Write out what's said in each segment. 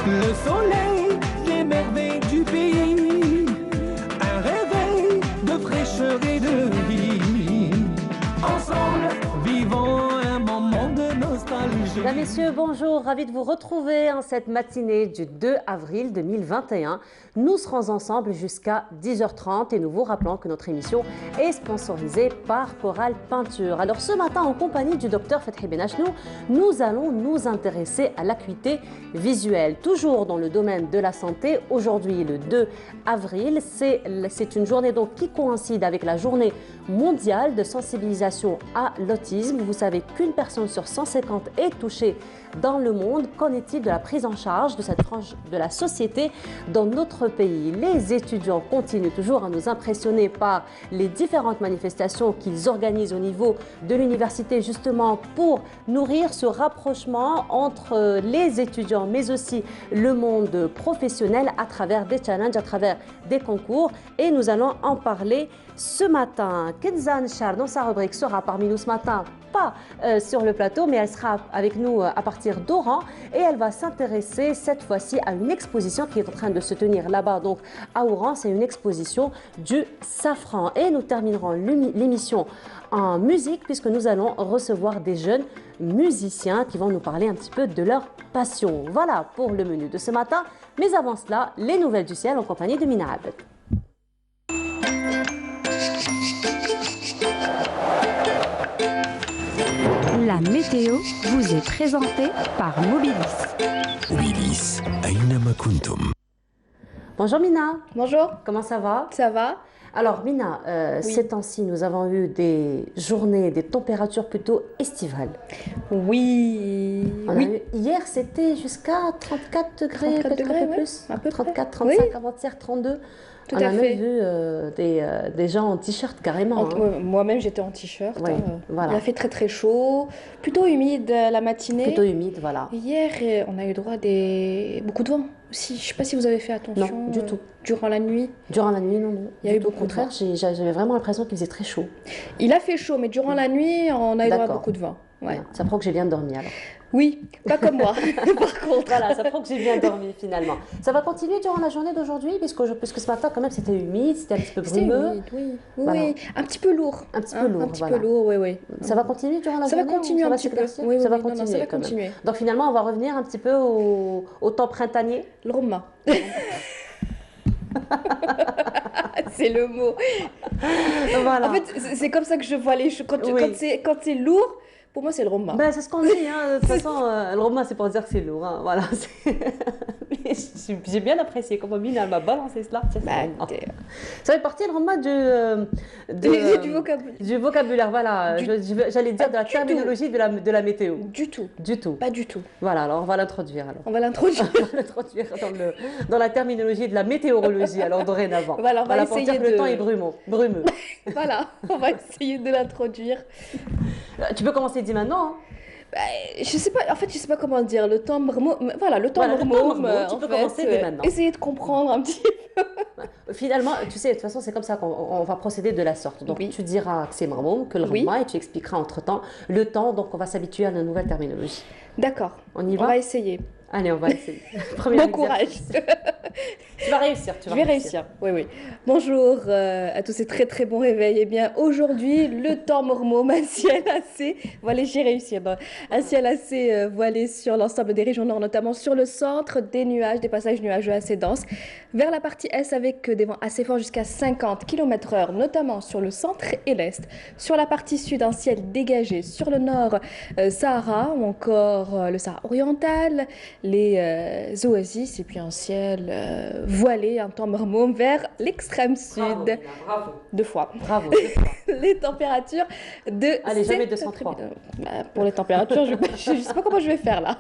Le soleil, les merveilles du pays, un réveil de fraîcheur et de vie. Ensemble, vivons un moment de nostalgie. Mesdames, Messieurs, bonjour, ravi de vous retrouver en cette matinée du 2 avril 2021. Nous serons ensemble jusqu'à 10h30 et nous vous rappelons que notre émission est sponsorisée par Coral Peinture. Alors ce matin, en compagnie du docteur Fethi Benachnou, nous allons nous intéresser à l'acuité visuelle. Toujours dans le domaine de la santé, aujourd'hui le 2 avril, c'est une journée donc qui coïncide avec la journée mondiale de sensibilisation à l'autisme. Vous savez qu'une personne sur 150 est touchée dans le monde. Qu'en est-il de la prise en charge de cette frange de la société dans notre pays? Les étudiants continuent toujours à nous impressionner par les différentes manifestations qu'ils organisent au niveau de l'université, justement pour nourrir ce rapprochement entre les étudiants mais aussi le monde professionnel à travers des challenges, à travers des concours, et nous allons en parler ce matin. Kenzan Char, dans sa rubrique, sera parmi nous ce matin, pas sur le plateau, mais elle sera avec nous à partir d'Oran, et elle va s'intéresser cette fois-ci à une exposition qui est en train de se tenir là-bas, donc à Oran. C'est une exposition du safran. Et nous terminerons l'émission en musique, puisque nous allons recevoir des jeunes musiciens qui vont nous parler un petit peu de leur passion. Voilà pour le menu de ce matin, mais avant cela, les nouvelles du ciel en compagnie de Mina Abed. La météo vous est présentée par Mobilis. Mobilis, أينما كنتم. Bonjour Mina. Bonjour. Comment ça va? Ça va? Alors Mina, Oui. ces temps-ci, nous avons eu des journées, des températures plutôt estivales. Oui. Hier, c'était jusqu'à 34 degrés, 34 peut-être un degrés, peu ouais, plus. à peu près. 34, 35, Oui. avant-hier, 32. Tout On à a fait. même vu des gens en t-shirt carrément. hein. Ouais, moi-même j'étais en t-shirt. Oui, voilà. Il a fait très très chaud, plutôt humide la matinée. Plutôt humide, voilà. Hier, on a eu droit à beaucoup de vent aussi. Je sais pas si vous avez fait attention. Non, du tout. Durant la nuit. Durant la nuit, non, non. Il y a eu Du tout. beaucoup Au de contraire, j'avais vraiment l'impression qu'il faisait très chaud. Il a fait chaud, mais durant la nuit, on a eu droit à D'accord. beaucoup de vent. Ouais. Voilà. Ça prouve que j'ai bien dormi alors. Oui, pas comme moi. Par contre. Voilà, ça prouve que j'ai bien dormi finalement. Ça va continuer durant la journée d'aujourd'hui, puisque ce matin quand même c'était humide, c'était un petit peu C'était brumeux. humide, oui. Voilà. Oui, un petit peu lourd. Un petit peu lourd, Un petit voilà. peu lourd, oui, oui. Ça va continuer durant la Ça va journée ou continuer ça un va petit peu. s'éclaircir? Oui, Ça va oui, non, non, continuer ça va quand même. continuer. Donc finalement, on va revenir un petit peu au temps printanier. Le Roma. C'est le mot. Voilà. En fait, c'est comme ça que je vois les choses. Oui. Quand c'est lourd, pour moi, c'est le Roma. Ben, c'est ce qu'on dit, hein. De toute façon, le roman c'est pour dire que c'est lourd. Hein. Voilà. Mais j'ai bien apprécié comment Mina m'a balancé cela. Tiens, Bah, c'est- ça fait partie le roman Du vocabulaire. du vocabulaire. Voilà. J'allais dire de la Du tout. terminologie de la météo. Du tout. Du tout. Pas du tout. Voilà, alors on va l'introduire alors. On va l'introduire. On va l'introduire dans la terminologie de la météorologie, alors dorénavant. Voilà, on va pour essayer dire que le de- temps est brumeux. Voilà, on va essayer de l'introduire. Tu peux commencer dès maintenant. Hein. Bah, je sais pas, en fait, je sais pas comment dire. Le temps mormon. Voilà, le temps Voilà, le temps mormon. mormon, tu peux commencer dès maintenant. Essayer de comprendre un petit peu. Finalement, tu sais, de toute façon, c'est comme ça qu'on va procéder de la sorte. Donc, Oui. tu diras que c'est marmon, que le Oui. rama, et tu expliqueras entre-temps le temps. Donc, on va s'habituer à la nouvelle terminologie. D'accord. On y On va va essayer. Allez, on va essayer. Premier Bon exercice. courage. Tu vas réussir, tu Je vas vais réussir. Oui, oui. Bonjour à tous et très très bon réveil. Eh bien, aujourd'hui, le temps mormon, un ciel assez. Voilà, j'ai réussi. Bon, un ciel assez voilé sur l'ensemble des régions nord, notamment sur le centre, des nuages, des passages nuageux assez denses. Vers la partie est avec des vents assez forts jusqu'à 50 km/h, notamment sur le centre et l'est. Sur la partie sud, un ciel dégagé. Sur le nord, Sahara ou encore le Sahara oriental, les oasis et puis un ciel voilé, un temps mormon vers l'extrême sud. Bravo, Mina, bravo. Deux fois. Bravo, deux fois. Les températures de... Allez, jamais cet 203. après-midi. Pour les températures, je ne sais pas comment je vais faire là.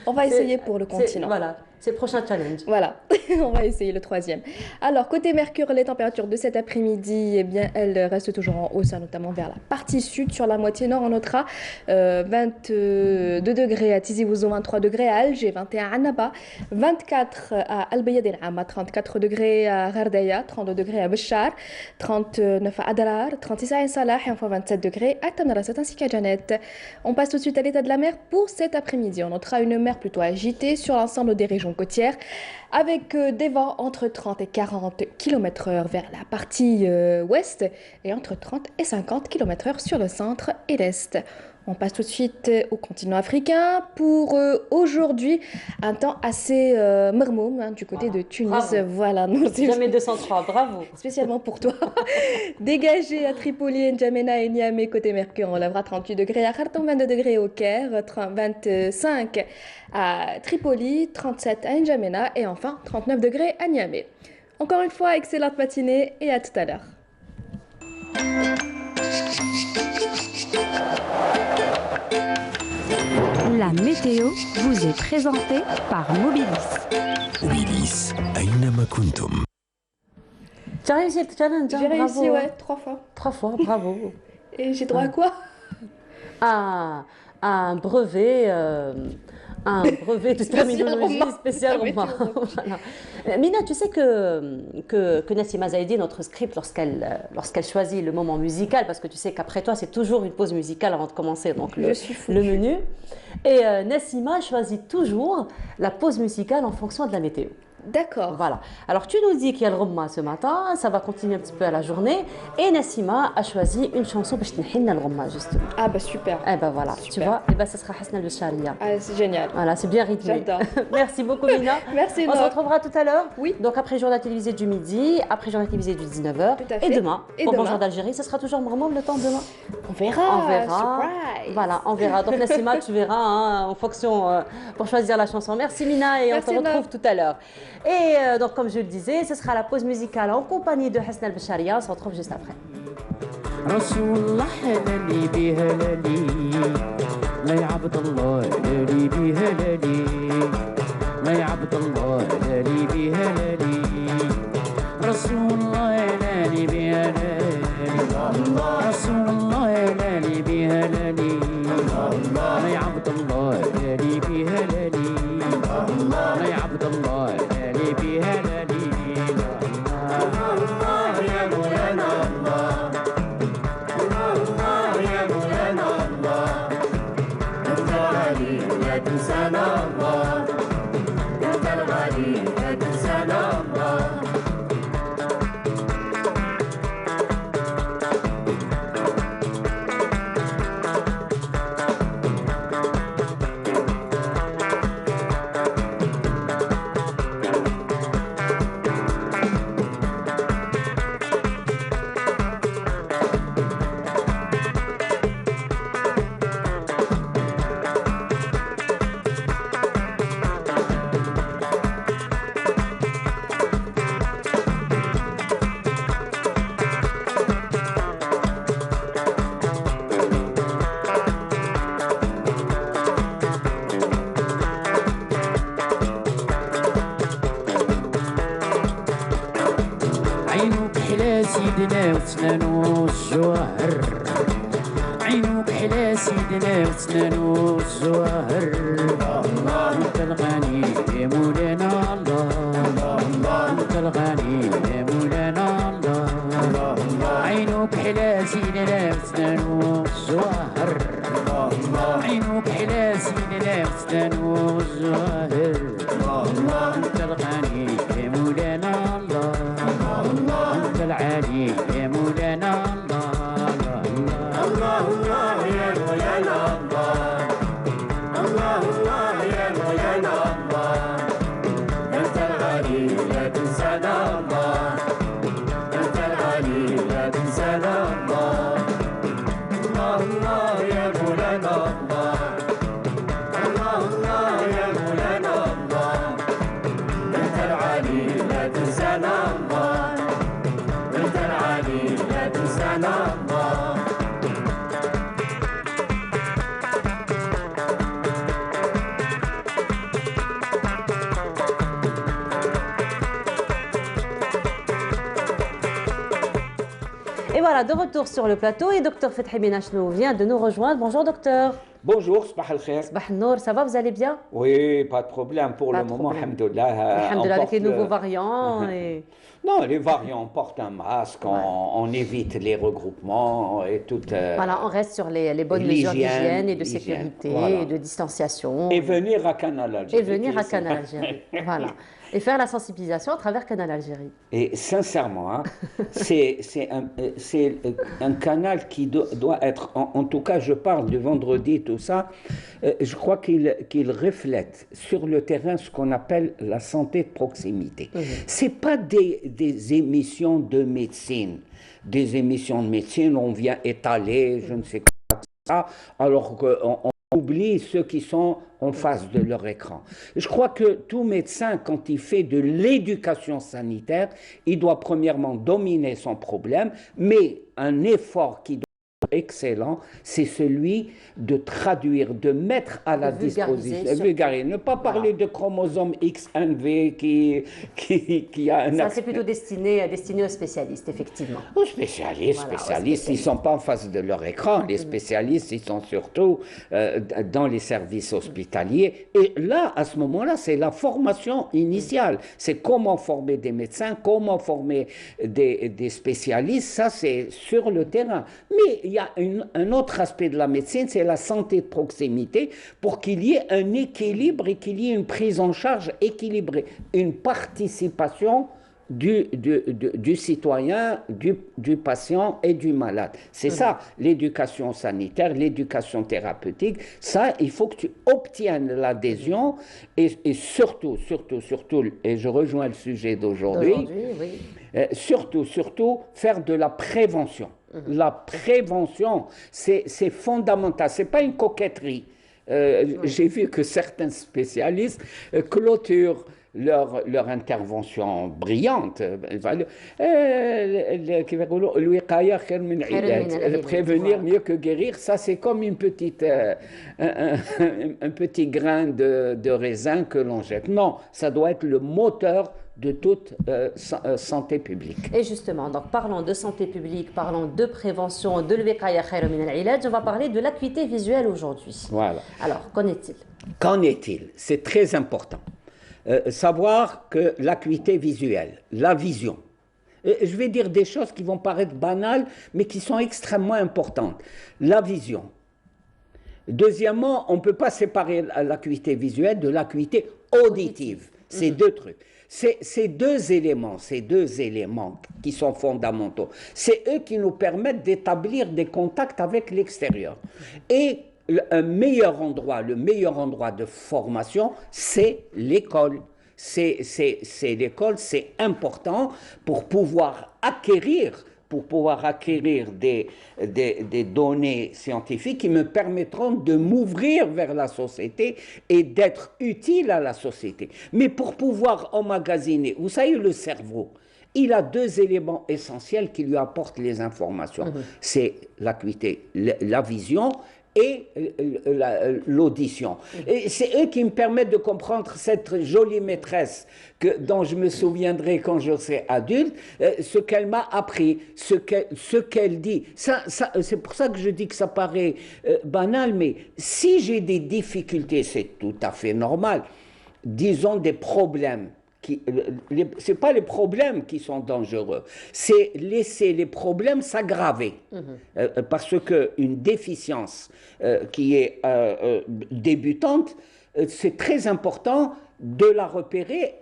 On va essayer pour le continent. Voilà. C'est le prochain challenge. Voilà, on va essayer le troisième. Alors, côté Mercure, les températures de cet après-midi, eh bien, elles restent toujours en hausse, hein, notamment vers la partie sud. Sur la moitié nord, on notera 22 degrés à Tizi Ouzou, 23 degrés à Alger, 21 à Annaba, 24 à Al Bayad El Ama, 34 degrés à Ghardaïa, 32 degrés à Béchar, 39 à Adrar, 36 à Ain Salah et enfin 27 degrés à Tamarasset ainsi qu'à Janet. On passe tout de suite à l'état de la mer pour cet après-midi. On notera une mer plutôt agitée sur l'ensemble des régions côtières avec des vents entre 30 et 40 km/h vers la partie ouest et entre 30 et 50 km/h sur le centre et l'est. On passe tout de suite au continent africain pour aujourd'hui un temps assez marmoum hein, du côté de Tunis. Bravo. Voilà, Jamais 203, bravo. spécialement pour toi. Dégagé à Tripoli, N'Djamena et Niamey côté Mercure, on lèvera 38 degrés à Khartoum, 22 degrés au Caire, 25 à Tripoli, 37 à N'Djamena et enfin 39 degrés à Niamey. Encore une fois, excellente matinée et à tout à l'heure. La météo vous est présentée par Mobilis. Mobilis أينما كنتم. Tu as réussi le challenge, hein, J'ai bravo. réussi, ouais, 3 fois. 3 fois, bravo. Et j'ai droit à quoi? À un brevet de terminologie spécial Météo. Voilà. Mina, tu sais que Nassima Zaidi, notre script, lorsqu'elle choisit le moment musical, parce que tu sais qu'après toi, c'est toujours une pause musicale avant de commencer donc Je suis foutue. le menu. Et Nassima choisit toujours la pause musicale en fonction de la météo. D'accord. Voilà. Alors tu nous dis qu'il y a le Roma ce matin, ça va continuer un petit peu à la journée. Et Nassima a choisi une chanson pour le Roma justement. Ah bah super. Eh ben voilà, Super. tu vois, et ben ça sera Hasna le Sharia. Ah, c'est génial. Voilà, c'est bien rythmé. J'adore. Merci beaucoup Mina. Merci On se Noah. retrouvera tout à l'heure. Oui. Donc après le journal télévisé du midi, après le journal télévisé du 19h. Tout à Et fait. demain, Et pour demain. Bonjour d'Algérie, ça sera toujours Marmoum le temps demain. On verra. On verra. Surprise. Voilà, on verra. Donc Nassima, tu verras hein, en fonction pour choisir la chanson. Merci Mina et Merci, on te retrouve Noah. tout à l'heure. Et donc comme je le disais, ce sera la pause musicale en compagnie de Hasna al-Basharia. On se retrouve juste après. رسول الله هلالي بهلالي لا يا عبد الله هلالي بهلالي لا يا عبد الله هلالي بهلالي رسول الله هلالي بهلالي رسول الله هلالي بهلالي لا يا عبد الله هلالي بهلالي لا يا عبد الله هلالي بهلالي عينك حلا سيدنا وسنانو الزهر عينك حلا سيدنا وسنانو الزهر انت الغني يا مولانا الله انت الغني يا مولانا الله عينك حلا سيدنا وسنانو الزهر عينك حلا سيدنا وسنانو الزهر انت الغني يا مولانا الله انت العالي يا مولانا الله الله يا مولانا الله الله يا مولانا الله انت الغالي لا تنسانا الله انت الغالي لا تنسانا الله الله يا مولانا الله الله يا مولانا الله انت العالي Voilà, de retour sur le plateau et docteur Fethi Benachnou vient de nous rejoindre. Bonjour docteur. Bonjour, Sabah al-Khair. Sabah al-Nour, ça va, vous allez bien? Oui, pas de problème pour le moment, alhamdoulilah. Alhamdoulilah, avec les nouveaux variants. Et... Non, les variants, on porte un masque, on évite les regroupements et tout. Voilà, on reste sur les bonnes mesures d'hygiène et de sécurité et de distanciation. Et venir à Canal Algérie. Et venir à Canal Algérie, voilà. Et faire la sensibilisation à travers Canal Algérie. Et sincèrement, hein, c'est un canal qui doit être, en tout cas je parle du vendredi, tout ça, je crois qu'il reflète sur le terrain ce qu'on appelle la santé de proximité. C'est pas des émissions de médecine. Des émissions de médecine, on vient étaler, je ne sais quoi, ça, alors qu'on oublie ceux qui sont en face de leur écran. Je crois que tout médecin, quand il fait de l'éducation sanitaire, il doit premièrement dominer son problème, mais un effort qui doit être excellent, c'est celui de traduire, de mettre à la disposition, vulgariser, ne pas parler de chromosome XNV qui a un... Ça, c'est plutôt destiné aux spécialistes, effectivement. Aux spécialistes, ils ne sont pas en face de leur écran. Les spécialistes, ils sont surtout dans les services hospitaliers. Et là, à ce moment-là, c'est la formation initiale. C'est comment former des médecins, comment former des spécialistes. Ça, c'est sur le terrain. Mais il y a un autre aspect de la médecine, c'est la santé de proximité, pour qu'il y ait un équilibre et qu'il y ait une prise en charge équilibrée, une participation du citoyen, du patient et du malade. C'est ça, l'éducation sanitaire, l'éducation thérapeutique. Ça, il faut que tu obtiennes l'adhésion et surtout, et je rejoins le sujet d'aujourd'hui, surtout, faire de la prévention. La prévention, c'est fondamental. Ce n'est pas une coquetterie. J'ai vu que certains spécialistes clôturent leur intervention brillante. Prévenir mieux que guérir, ça c'est comme un petit grain de raisin que l'on jette. Non, ça doit être le moteur de toute santé publique. Et justement, donc parlons de santé publique, parlons de prévention, de l'wiqaya khayrun min al-ilaj, on va parler de l'acuité visuelle aujourd'hui. Voilà. Alors, qu'en est-il? Qu'en est-il? C'est très important. Savoir que l'acuité visuelle, la vision, je vais dire des choses qui vont paraître banales, mais qui sont extrêmement importantes. La vision. Deuxièmement, on ne peut pas séparer l'acuité visuelle de l'acuité auditive. C'est deux trucs. Ces deux éléments qui sont fondamentaux, c'est eux qui nous permettent d'établir des contacts avec l'extérieur. Et le meilleur endroit de formation, c'est l'école. C'est l'école, c'est important pour pouvoir acquérir des données scientifiques qui me permettront de m'ouvrir vers la société et d'être utile à la société. Mais pour pouvoir emmagasiner, vous savez, le cerveau, il a deux éléments essentiels qui lui apportent les informations. C'est l'acuité, la vision et l'audition. Et c'est eux qui me permettent de comprendre cette jolie maîtresse dont je me souviendrai quand je serai adulte, ce qu'elle m'a appris, ce qu'elle dit. C'est pour ça que je dis que ça paraît banal, mais si j'ai des difficultés, c'est tout à fait normal. Disons des problèmes. Ce n'est pas les problèmes qui sont dangereux, c'est laisser les problèmes s'aggraver. Parce qu'une déficience qui est débutante, c'est très important de la repérer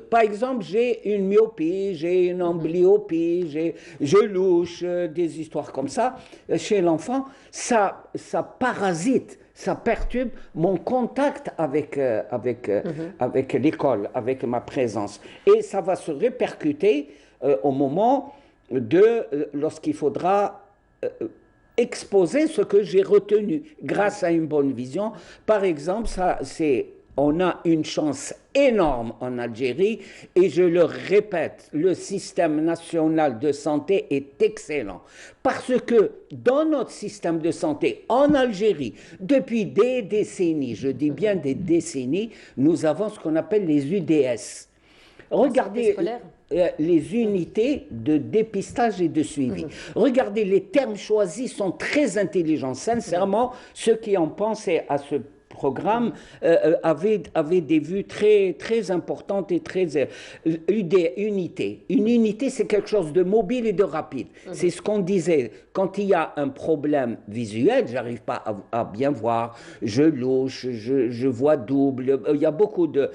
par exemple, j'ai une myopie, j'ai une amblyopie, je louche, des histoires comme ça. Chez l'enfant, ça parasite. Ça perturbe mon contact avec l'école, avec ma présence. Et ça va se répercuter au moment lorsqu'il faudra exposer ce que j'ai retenu grâce à une bonne vision. Par exemple, on a une chance énorme en Algérie et je le répète, le système national de santé est excellent parce que dans notre système de santé en Algérie, depuis des décennies, je dis bien des décennies, nous avons ce qu'on appelle les UDS. Regardez, les unités de dépistage et de suivi. Regardez, les termes choisis sont très intelligents. Sincèrement, ceux qui ont pensé à ce programme avaient des vues très, très importantes et très... des unités. Une unité, c'est quelque chose de mobile et de rapide. C'est ce qu'on disait. Quand il y a un problème visuel, j'arrive pas à bien voir, je louche, je vois double, il y a beaucoup de...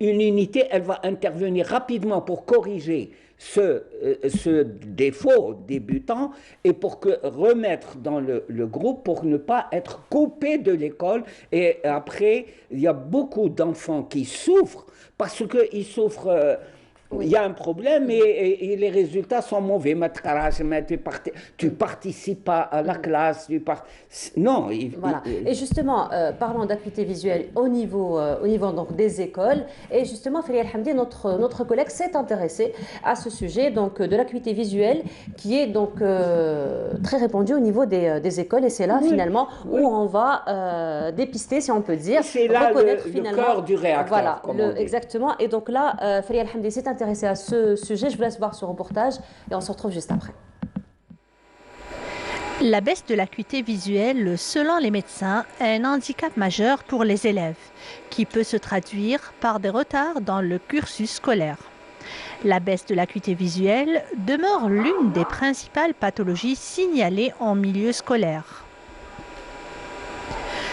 une unité, elle va intervenir rapidement pour corriger ce défaut débutant et pour remettre dans le groupe pour ne pas être coupé de l'école. Et après, il y a beaucoup d'enfants qui souffrent parce qu'ils souffrent... il y a un problème et les résultats sont mauvais. Tu participes pas à la classe. Non. Voilà. Et justement, parlons d'acuité visuelle au niveau donc, des écoles. Et justement, Feria Hamdi, notre collègue, s'est intéressé à ce sujet donc, de l'acuité visuelle qui est donc très répandue au niveau des écoles. Et c'est là, finalement, où on va dépister, si on peut dire. C'est là le cœur du réacteur. Voilà, exactement. Et donc là, Feria Hamdi s'est intéressé à ce sujet. Je vous laisse voir ce reportage et on se retrouve juste après. La baisse de l'acuité visuelle, selon les médecins, est un handicap majeur pour les élèves, qui peut se traduire par des retards dans le cursus scolaire. La baisse de l'acuité visuelle demeure l'une des principales pathologies signalées en milieu scolaire.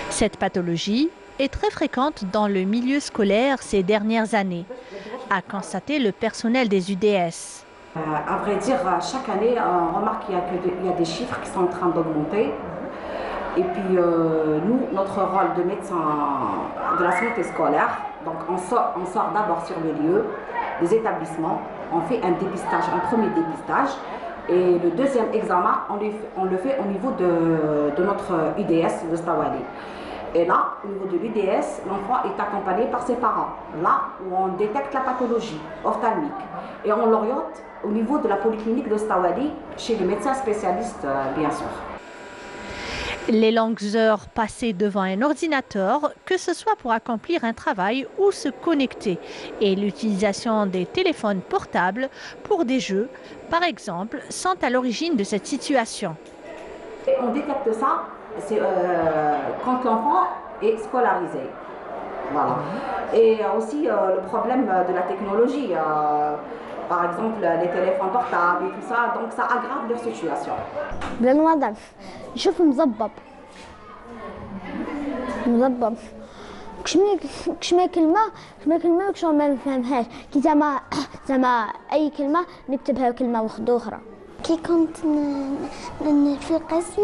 Cette pathologie est très fréquente dans le milieu scolaire ces dernières années, a constaté le personnel des UDS. À vrai dire, chaque année, on remarque qu'il y a des chiffres qui sont en train d'augmenter. Et puis, nous, notre rôle de médecin de la santé scolaire, donc on sort d'abord sur le lieu des établissements, on fait un dépistage, un premier dépistage. Et le deuxième examen, on le fait au niveau de notre UDS de Stawali. Et là, au niveau de l'UDS, l'enfant est accompagné par ses parents. Là où on détecte la pathologie ophtalmique. Et on l'oriente au niveau de la polyclinique de Stawali, chez le médecin spécialiste, bien sûr. Les longues heures passées devant un ordinateur, que ce soit pour accomplir un travail ou se connecter, et l'utilisation des téléphones portables pour des jeux, par exemple, sont à l'origine de cette situation. Et on détecte ça quand l'enfant est scolarisé. Voilà. Et aussi le problème de la technologie, par exemple les téléphones portables et tout ça, donc ça aggrave leur situation. شوف مزبب كشما كلمة وكشما ما نفهمهاش كي زعما أي كلمة نكتبها كلمة واحدة أخرى. كي كنت في القسم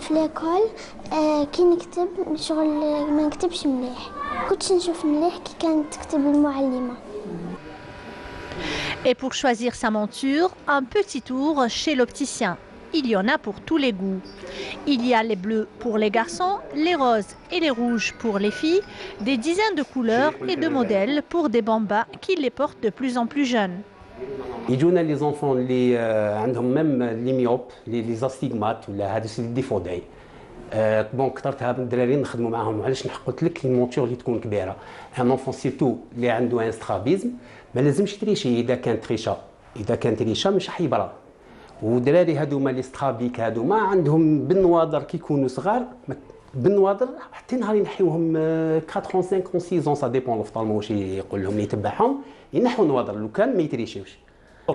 في ليكول كي نكتب شغل ما نكتبش مليح كنتش نشوف مليح كي كانت تكتب المعلمة. Et pour choisir sa monture, un petit tour chez l'opticien. Il y en a pour tous les goûts. Il y a les bleus pour les garçons, les roses et les rouges pour les filles, des dizaines de couleurs et de modèles pour des bambas qui les portent de plus en plus jeunes. يجونا لي زونفون اللي عندهم ميم لي ميوب لي زاستيغمات ولا هذا الشيء ديفو داي بون كثرتها بالدراري نخدموا معاهم. علاش قلت لك المونتور اللي تكون كبيره ان اونفون سيرتو اللي عنده ان سترابيزم ما لازمش تريشي. اذا كان تريشا مش حيبرا. ودراري هذوما لي سترابيك هذوما عندهم بالنواظر كي يكونوا صغار بالنواظر حتى نهار ينحيوهم 4 5 6 سا ديبون لوفطالمو واش يقول لهم يتبعهم ينحوا النواظر لو كان ما يتريشيوش.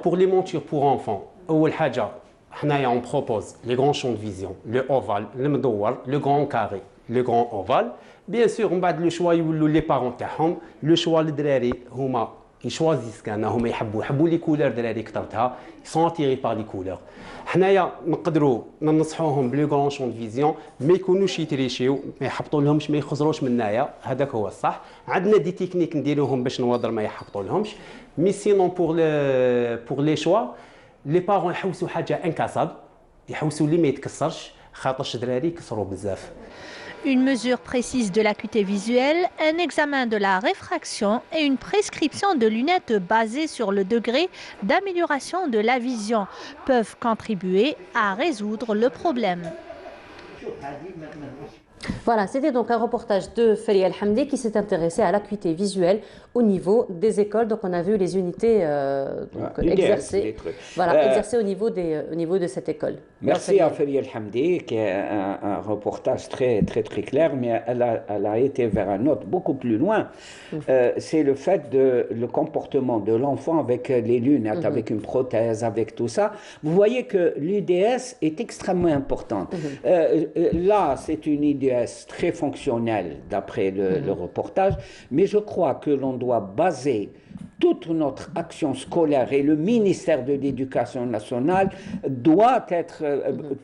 Pour les montures pour enfants, أول حاجة حنايا on propose les grands champs de vision, le ovale, le مدور, le grand carré, le grand ovale. Bien sûr من بعد لو شوا يولوا لي بارون تاعهم لو شوا الدراري هما يشوازيس كان هما يحبوا لي كولور دراري كثرتها سون اتيري بار لي كولور. حنايا نقدروا ننصحوهم بلي غران شون فيزيون ما يكونوش يتريشيو ما يحبطوا لهمش ما يخزروش منايا هذاك هو الصح. عندنا دي تكنيك نديروهم باش نواظر ما يحبطوا لهمش. مي سينون بور لي شوا لي بارون يحوسوا حاجه انكاساب يحوسوا لي ما يتكسرش خاطرش دراري يكسروا بزاف. Une mesure précise de l'acuité visuelle, un examen de la réfraction et une prescription de lunettes basées sur le degré d'amélioration de la vision peuvent contribuer à résoudre le problème. Voilà, c'était donc un reportage de Feri El-Hamdi qui s'est intéressé à l'acuité visuelle au niveau des écoles. Donc on a vu les unités exercées, exercées au niveau de cette école. Merci à Feri El-Hamdi qui est un reportage très clair, mais elle a été vers un autre beaucoup plus loin. C'est le fait de le comportement de l'enfant avec les lunettes, avec une prothèse, avec tout ça. Vous voyez que l'UDS est extrêmement importante. Là, c'est une UDS très fonctionnelle d'après le reportage, mais je crois que l'on doit baser toute notre action scolaire et le ministère de l'Éducation nationale doit être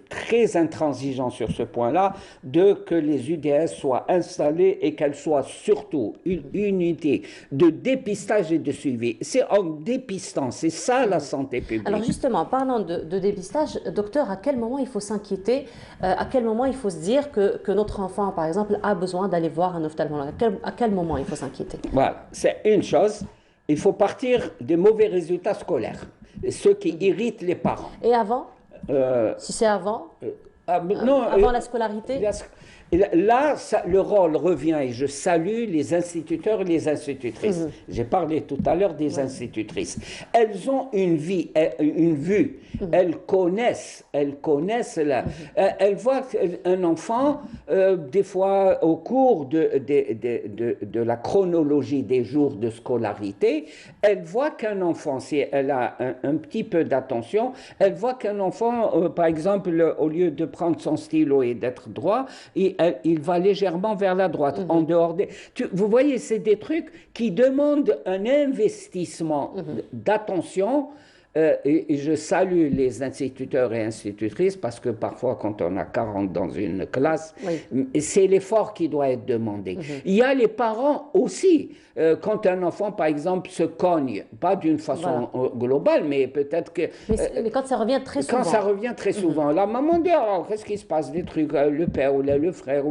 très intransigeant sur ce point-là, que les UDS soient installées et qu'elles soient surtout une unité de dépistage et de suivi. C'est en dépistant, c'est ça la santé publique. Alors justement, parlant de dépistage, docteur, à quel moment il faut s'inquiéter, à quel moment il faut se dire que notre enfant, par exemple, a besoin d'aller voir un ophtalmologue? À quel moment il faut s'inquiéter? Voilà, c'est une chose. Il faut partir des mauvais résultats scolaires, ceux qui irritent les parents. Et avant si c'est avant non, avant la scolarité Là, le rôle revient, et je salue les instituteurs et les institutrices. J'ai parlé tout à l'heure des institutrices. Elles ont une vue. Elles connaissent elles voient un enfant, des fois au cours de la chronologie des jours de scolarité, elles voient qu'un enfant, si elle a un petit peu d'attention, elle voit qu'un enfant, par exemple, au lieu de prendre son stylo et d'être droit, il va légèrement vers la droite, en dehors des... Vous voyez, c'est des trucs qui demandent un investissement d'attention. Et je salue les instituteurs et institutrices parce que parfois, quand on a 40 dans une classe, c'est l'effort qui doit être demandé. Il y a les parents aussi. Quand un enfant, par exemple, se cogne, pas d'une façon globale, mais peut-être que... Mais quand ça revient très souvent. Quand ça revient très souvent. La maman dit, oh, qu'est-ce qui se passe? Des trucs, le père ou le frère,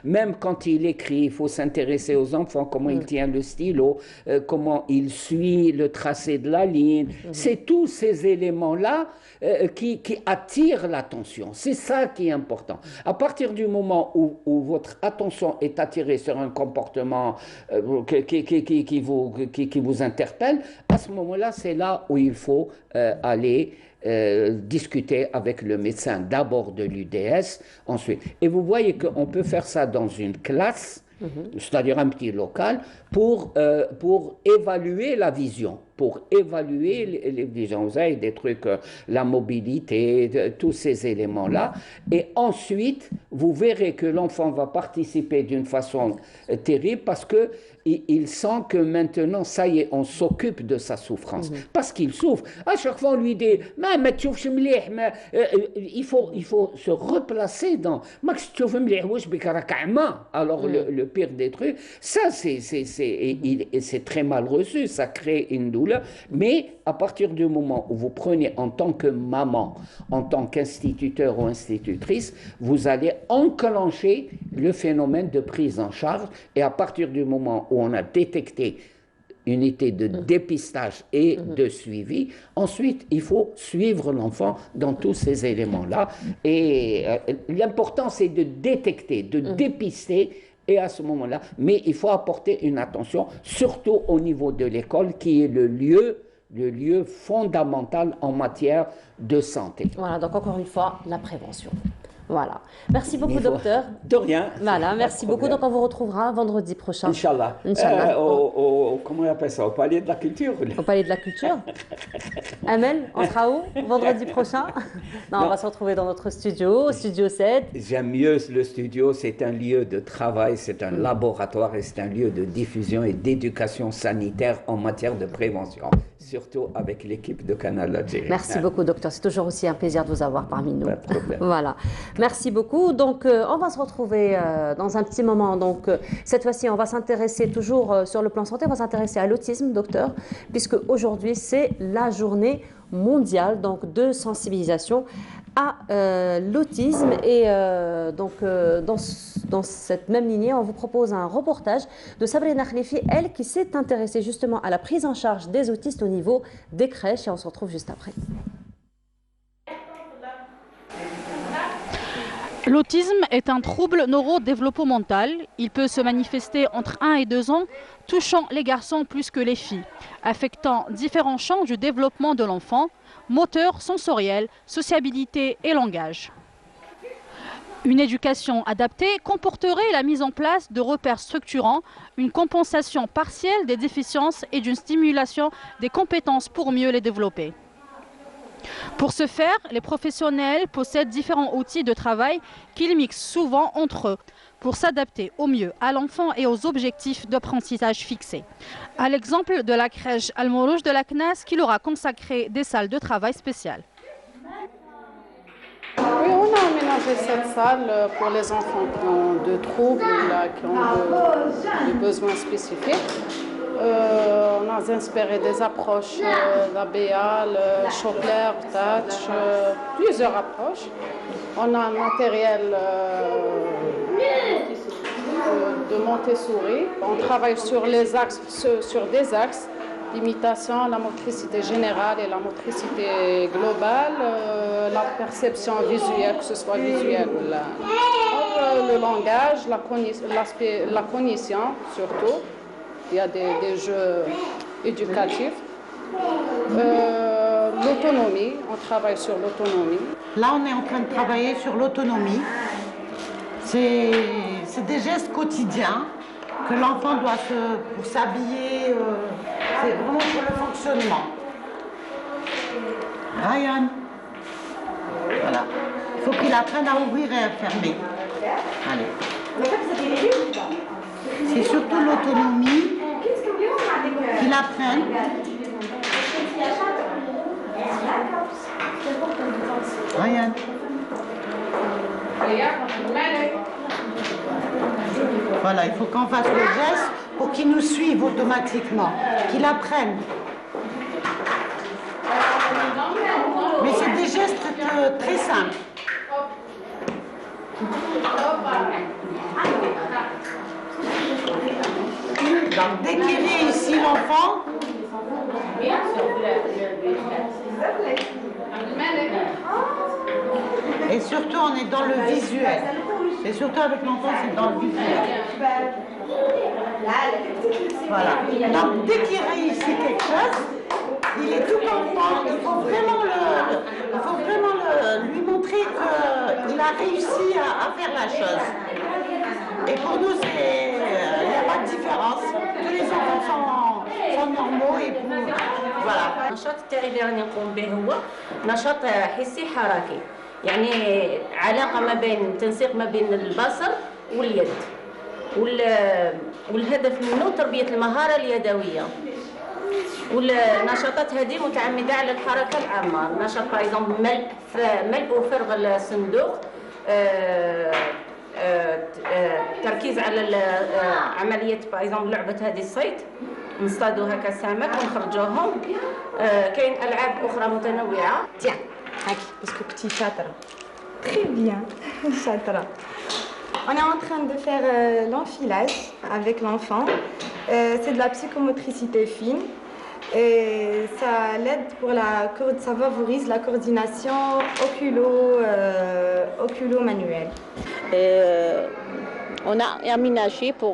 même quand il écrit, il faut s'intéresser aux enfants, comment il tient le stylo, comment il suit le tracé de la ligne. C'est tous ces éléments-là qui attirent l'attention. C'est ça qui est important. À partir du moment où votre attention est attirée sur un comportement qui vous interpelle, à ce moment-là, c'est là où il faut aller discuter avec le médecin d'abord de l'UDS, ensuite. Et vous voyez qu'on peut faire ça dans une classe, c'est-à-dire un petit local, pour évaluer la vision, pour évaluer les visions. Vous avez des trucs, la mobilité, tous ces éléments-là. Et ensuite, vous verrez que l'enfant va participer d'une façon terrible parce que il sent que maintenant, ça y est, on s'occupe de sa souffrance. Parce qu'il souffre. À chaque fois, on lui dit, il faut se replacer dans... Alors, le pire des trucs, ça, c'est très mal reçu, ça crée une douleur. Mais à partir du moment où vous prenez en tant que maman, en tant qu'instituteur ou institutrice, vous allez enclencher le phénomène de prise en charge. Et à partir du moment où on a détecté unité de dépistage et de suivi. Ensuite, il faut suivre l'enfant dans tous ces éléments-là. Et l'important, c'est de détecter, de dépister. Et à ce moment-là, mais il faut apporter une attention, surtout au niveau de l'école, qui est le lieu fondamental en matière de santé. Voilà, donc encore une fois, la prévention. Voilà. Merci beaucoup, docteur. De rien. Voilà, merci beaucoup. Donc, on vous retrouvera vendredi prochain. Inch'Allah. Comment on appelle ça? Au Palais de la Culture? Au Palais de la Culture. Amel, on sera où vendredi prochain? Non, on va se retrouver dans notre studio, Studio 7. J'aime mieux le studio. C'est un lieu de travail, c'est un laboratoire et c'est un lieu de diffusion et d'éducation sanitaire en matière de prévention. Surtout avec l'équipe de Canal Algérie. Merci beaucoup, docteur. C'est toujours aussi un plaisir de vous avoir parmi nous. Pas de problème. Voilà. Merci beaucoup. Donc, on va se retrouver dans un petit moment. Donc, cette fois-ci, on va s'intéresser toujours sur le plan santé. On va s'intéresser à l'autisme, docteur, puisque aujourd'hui, c'est la journée mondiale donc, de sensibilisation à l'autisme. Et dans cette même lignée, on vous propose un reportage de Sabrina Khalifi, elle qui s'est intéressée justement à la prise en charge des autistes au niveau des crèches. Et on se retrouve juste après. L'autisme est un trouble neurodéveloppemental. Il peut se manifester entre 1 et 2 ans, touchant les garçons plus que les filles, affectant différents champs du développement de l'enfant, moteur, sensoriel, sociabilité et langage. Une éducation adaptée comporterait la mise en place de repères structurants, une compensation partielle des déficiences et d'une stimulation des compétences pour mieux les développer. Pour ce faire, les professionnels possèdent différents outils de travail qu'ils mixent souvent entre eux pour s'adapter au mieux à l'enfant et aux objectifs d'apprentissage fixés. À l'exemple de la crèche Al-Mourouj de la CNAS qui leur a consacré des salles de travail spéciales. Oui, on a aménagé cette salle pour les enfants qui ont de troubles, qui ont des besoins spécifiques. On a inspiré des approches d'ABA, le Chopler, Touch, plusieurs approches. On a un matériel de Montessori. On travaille sur les axes, sur des axes l'imitation, la motricité générale et la motricité globale, la perception visuelle, que ce soit visuelle ou le langage, la cognition surtout. Il y a des jeux éducatifs. L'autonomie, on travaille sur l'autonomie. Là, on est en train de travailler sur l'autonomie. C'est des gestes quotidiens que l'enfant doit pour s'habiller, c'est vraiment pour le fonctionnement. Ryan, voilà. Il faut qu'il apprenne à ouvrir et à fermer. Allez. C'est surtout l'autonomie qu'il apprenne. Ryan. Voilà, il faut qu'on fasse le geste pour qu'il nous suive automatiquement, qu'il apprenne. Mais c'est des gestes très simples. Donc, dès qu'il est ici, l'enfant, et surtout, on est dans le visuel. Et surtout avec l'enfant, c'est dans le visuel. Voilà. Donc, dès qu'il réussit quelque chose, il est tout content. Il faut vraiment, lui montrer qu'il a réussi à faire la chose. Et pour nous, il n'y a pas de différence. Tous les enfants sont normaux et voilà. النشاط التاعي اللي راني نقوم به هو نشاط حسي حركي، يعني علاقة ما بين تنسيق ما بين البصر واليد، والهدف منه تربية المهارة اليدوية. والنشاطات هذه متعمدة على الحركة العامة، نشاط ملء وفرغ الصندوق، تركيز على عملية لعبة هذه الصيد، نصطادوا هكا السمك ونخرجوهم. كاين ألعاب أخرى متنوعة. Tiens, هاكي باسكو كنتي شاطرة. Très bien, شاطرة. On est en train de faire l'enfilage avec l'enfant. C'est de la psychomotricité fine. Et ça l'aide ça favorise la coordination oculo-manuelle. On a aménagé pour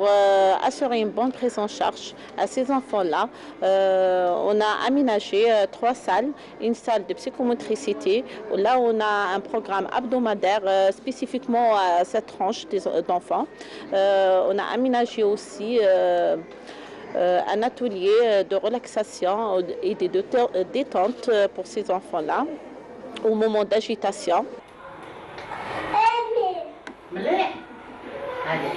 assurer une bonne prise en charge à ces enfants-là. On a aménagé 3 salles, une salle de psychomotricité. Là, on a un programme hebdomadaire spécifiquement à cette tranche d'enfants. On a aménagé aussi un atelier de relaxation et de détente pour ces enfants-là au moment d'agitation. Allez.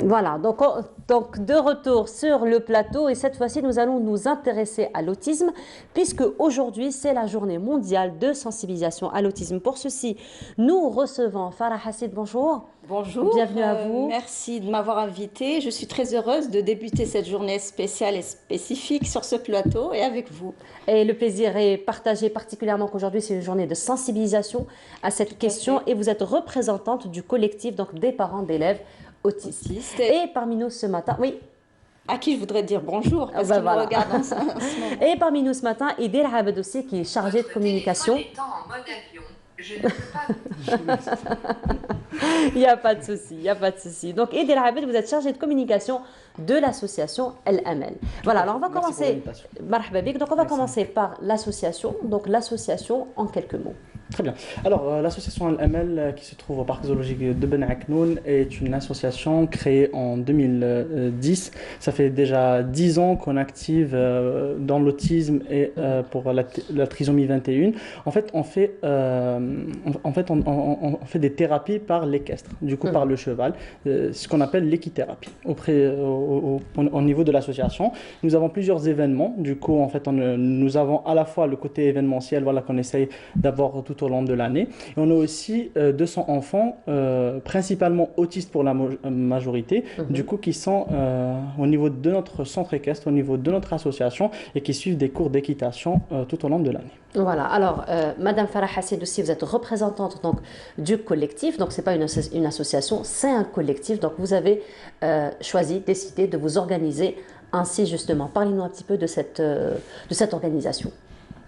Voilà, donc de retour sur le plateau et cette fois-ci nous allons nous intéresser à l'autisme puisque aujourd'hui c'est la journée mondiale de sensibilisation à l'autisme. Pour ceci, nous recevons Farah Hassid, bonjour. Bonjour, bienvenue à vous. Merci de m'avoir invitée. Je suis très heureuse de débuter cette journée spéciale et spécifique sur ce plateau et avec vous. Et le plaisir est partagé, particulièrement qu'aujourd'hui c'est une journée de sensibilisation à cette question et vous êtes représentante du collectif donc des parents d'élèves autistes. Et parmi nous ce matin, oui. À qui je voudrais dire bonjour, parce qu'il me regarde en ce moment. Et parmi nous ce matin, Idil Abed aussi, qui est chargé de communication. Il n'y a pas de souci, il n'y a pas de souci. Donc, Idil Abed, vous êtes chargé de communication de l'association El Amel. Voilà, alors on va commencer. Donc, on va commencer par l'association. Donc, l'association en quelques mots. Très bien. Alors, l'association Al-Amal, qui se trouve au parc zoologique de Ben Aknoun, est une association créée en 2010. Ça fait déjà 10 ans qu'on active dans l'autisme et pour la trisomie 21. En fait, on fait des thérapies par l'équestre, du coup par le cheval, ce qu'on appelle l'équithérapie. Au niveau de l'association, nous avons plusieurs événements. Du coup, en fait, nous avons à la fois le côté événementiel, voilà, qu'on essaye d'avoir tout au long de l'année. Et on a aussi 200 enfants, principalement autistes pour la majorité, du coup qui sont au niveau de notre centre équestre, au niveau de notre association et qui suivent des cours d'équitation tout au long de l'année. Voilà, alors Madame Farah Hassid aussi, vous êtes représentante donc, du collectif, donc ce n'est pas une association, c'est un collectif, donc vous avez choisi, décidé de vous organiser ainsi justement. Parlez-nous un petit peu de cette organisation.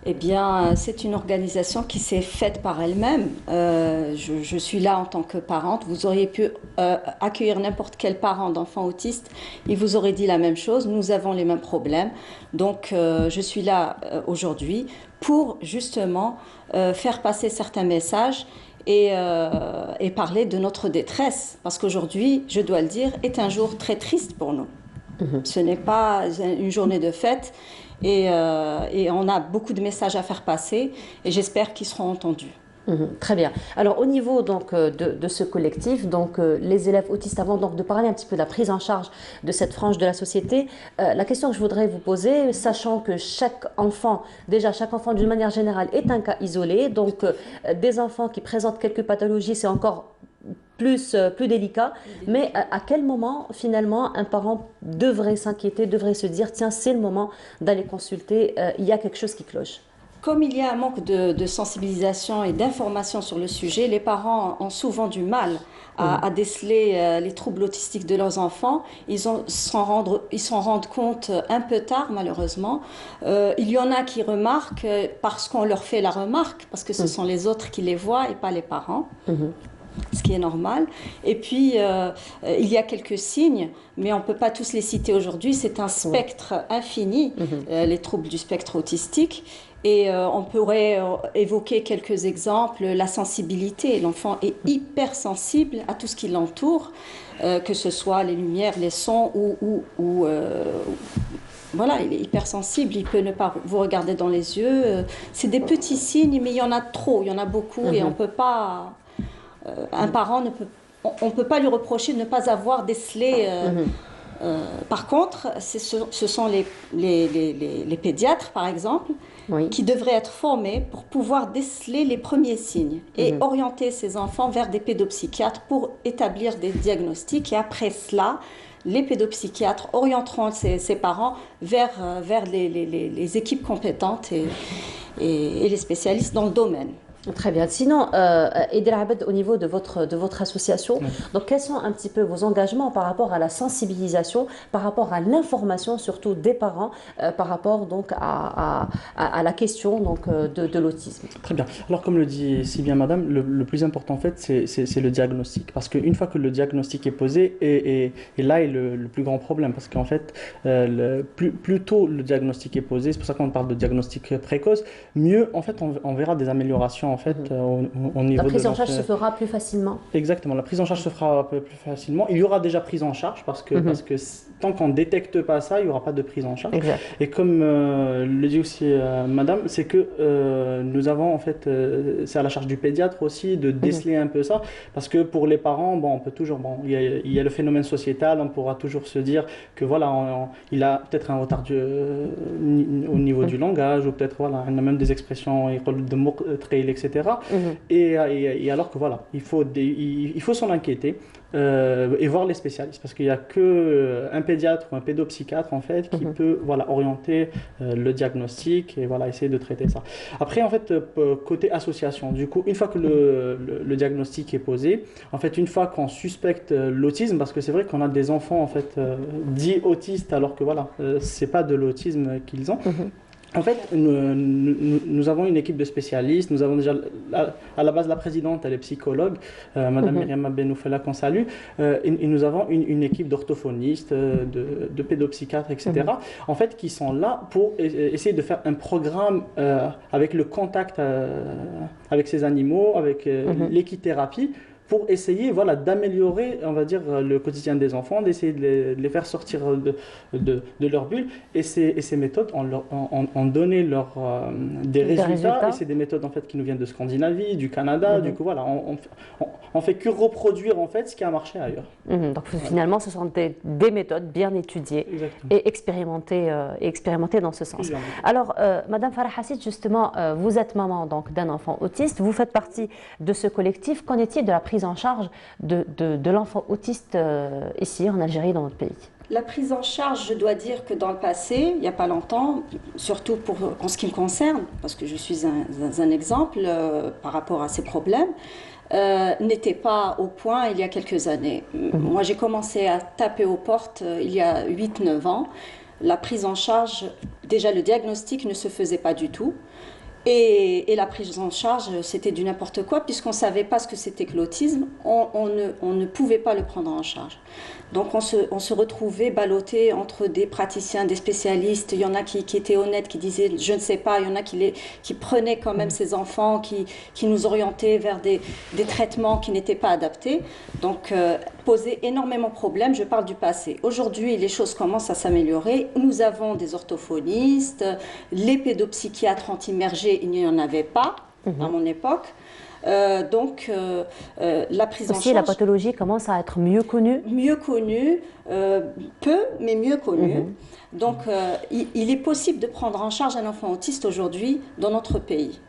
Eh bien, c'est une organisation qui s'est faite par elle-même. Je suis là en tant que parente. Vous auriez pu accueillir n'importe quel parent d'enfants autistes. Il vous aurait dit la même chose. Nous avons les mêmes problèmes. Donc, je suis là aujourd'hui pour justement faire passer certains messages et parler de notre détresse. Parce qu'aujourd'hui, je dois le dire, est un jour très triste pour nous. Ce n'est pas une journée de fête. Et on a beaucoup de messages à faire passer et j'espère qu'ils seront entendus. Très bien. Alors au niveau donc, de ce collectif, donc, les élèves autistes, avant donc, de parler un petit peu de la prise en charge de cette frange de la société, la question que je voudrais vous poser, sachant que chaque enfant d'une manière générale est un cas isolé, donc des enfants qui présentent quelques pathologies, c'est encore plus délicat, mais à quel moment finalement un parent devrait s'inquiéter, devrait se dire tiens c'est le moment d'aller consulter, il y a quelque chose qui cloche. Comme il y a un manque de sensibilisation et d'information sur le sujet, les parents ont souvent du mal à déceler les troubles autistiques de leurs enfants. Ils s'en rendent compte un peu tard, malheureusement. Il y en a qui remarquent parce qu'on leur fait la remarque, parce que ce sont les autres qui les voient et pas les parents. Ce qui est normal. Et puis, il y a quelques signes, mais on ne peut pas tous les citer aujourd'hui. C'est un spectre infini, les troubles du spectre autistique. Et on pourrait évoquer quelques exemples. La sensibilité. L'enfant est hypersensible à tout ce qui l'entoure, que ce soit les lumières, les sons voilà, il est hypersensible, il peut ne pas vous regarder dans les yeux. C'est des petits signes, mais il y en a trop, il y en a beaucoup, et on ne peut pas... un parent on ne peut pas lui reprocher de ne pas avoir décelé. Par contre, ce sont les pédiatres, par exemple, qui devraient être formés pour pouvoir déceler les premiers signes et orienter ces enfants vers des pédopsychiatres pour établir des diagnostics. Et après cela, les pédopsychiatres orienteront ces parents vers les équipes compétentes et les spécialistes dans le domaine. Très bien. Sinon, Idil Abed, au niveau de votre association, donc quels sont un petit peu vos engagements par rapport à la sensibilisation, par rapport à l'information surtout des parents, par rapport donc à la question donc, de l'autisme? Très bien. Alors comme le dit si bien madame, le plus important en fait c'est le diagnostic. Parce qu'une fois que le diagnostic est posé, et là est le plus grand problème. Parce qu'en fait, plus tôt le diagnostic est posé, c'est pour ça qu'on parle de diagnostic précoce, mieux en fait on verra des améliorations en fait, au niveau de... La prise en charge se fera plus facilement. Exactement, la prise en charge se fera plus facilement. Il y aura déjà prise en charge parce que tant qu'on ne détecte pas ça, il n'y aura pas de prise en charge. Exact. Et comme le dit aussi madame, c'est que nous avons en fait, c'est à la charge du pédiatre aussi de déceler un peu ça, parce que pour les parents, bon, on peut toujours, bon, il y a le phénomène sociétal, on pourra toujours se dire que voilà, il a peut-être un retard au niveau du langage, ou peut-être voilà, on a même des expressions, etc. etc. Et alors que voilà, il faut s'en inquiéter et voir les spécialistes, parce qu'il n'y a qu'un pédiatre ou un pédopsychiatre en fait qui peut orienter le diagnostic et essayer de traiter ça. Après en fait côté association, du coup une fois que le diagnostic est posé, en fait une fois qu'on suspecte l'autisme, parce que c'est vrai qu'on a des enfants en fait dits autistes alors que c'est pas de l'autisme qu'ils ont. En fait, nous avons une équipe de spécialistes. Nous avons déjà, à la base, la présidente, elle est psychologue, Madame Myriam Benoufela, qu'on salue. Et nous avons une équipe d'orthophonistes, de pédopsychiatres, etc. En fait, qui sont là pour essayer de faire un programme avec le contact avec ces animaux, avec l'équithérapie, pour essayer d'améliorer, on va dire, le quotidien des enfants, d'essayer de les faire sortir de leur bulle. Et ces méthodes ont donné des résultats. Et c'est des méthodes en fait, qui nous viennent de Scandinavie, du Canada. Du coup, on fait que reproduire en fait, ce qui a marché ailleurs. Donc finalement, ce sont des méthodes bien étudiées et expérimentées dans ce sens. Alors, Madame Farah Hassid, justement, vous êtes maman d'un enfant autiste. Vous faites partie de ce collectif. Qu'en est-il de la prise en charge de l'enfant autiste ici en Algérie, dans notre pays? La prise en charge, je dois dire que dans le passé, il n'y a pas longtemps, surtout en ce qui me concerne, parce que je suis un exemple par rapport à ces problèmes, n'était pas au point il y a quelques années. Moi, j'ai commencé à taper aux portes il y a 8-9 ans. La prise en charge, déjà le diagnostic ne se faisait pas du tout. Et la prise en charge, c'était du n'importe quoi, puisqu'on ne savait pas ce que c'était que l'autisme, on ne pouvait pas le prendre en charge. Donc on se retrouvait ballotté entre des praticiens, des spécialistes. Il y en a qui étaient honnêtes, qui disaient je ne sais pas. Il y en a qui prenaient quand même ces enfants, qui nous orientaient vers des traitements qui n'étaient pas adaptés. Donc poser énormément de problèmes. Je parle du passé. Aujourd'hui, les choses commencent à s'améliorer. Nous avons des orthophonistes, les pédopsychiatres ont immergé, il n'y en avait pas à mon époque. Donc, la prise en charge... la pathologie commence à être mieux connue? Mieux connue, peu, mais mieux connue. Donc, il est possible de prendre en charge un enfant autiste aujourd'hui dans notre pays.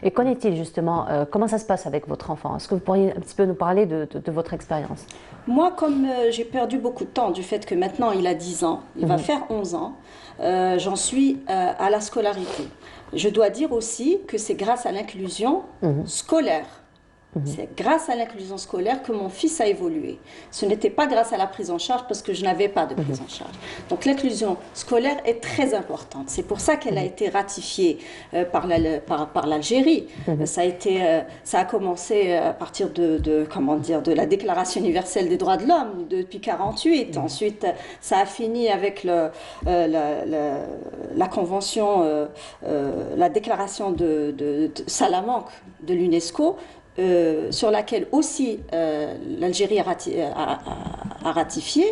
Et qu'en est-il justement, comment ça se passe avec votre enfant? Est-ce que vous pourriez un petit peu nous parler de votre expérience? Moi, comme j'ai perdu beaucoup de temps du fait que maintenant il a 10 ans, il va faire 11 ans, j'en suis à la scolarité. Je dois dire aussi que c'est grâce à l'inclusion scolaire. C'est grâce à l'inclusion scolaire que mon fils a évolué. Ce n'était pas grâce à la prise en charge parce que je n'avais pas de prise en charge. Donc l'inclusion scolaire est très importante. C'est pour ça qu'elle a été ratifiée par l'Algérie. Ça a commencé à partir de la Déclaration universelle des droits de l'homme depuis 1948. Ensuite, ça a fini avec la convention, la déclaration de Salamanque de l'UNESCO, sur laquelle aussi l'Algérie a ratifié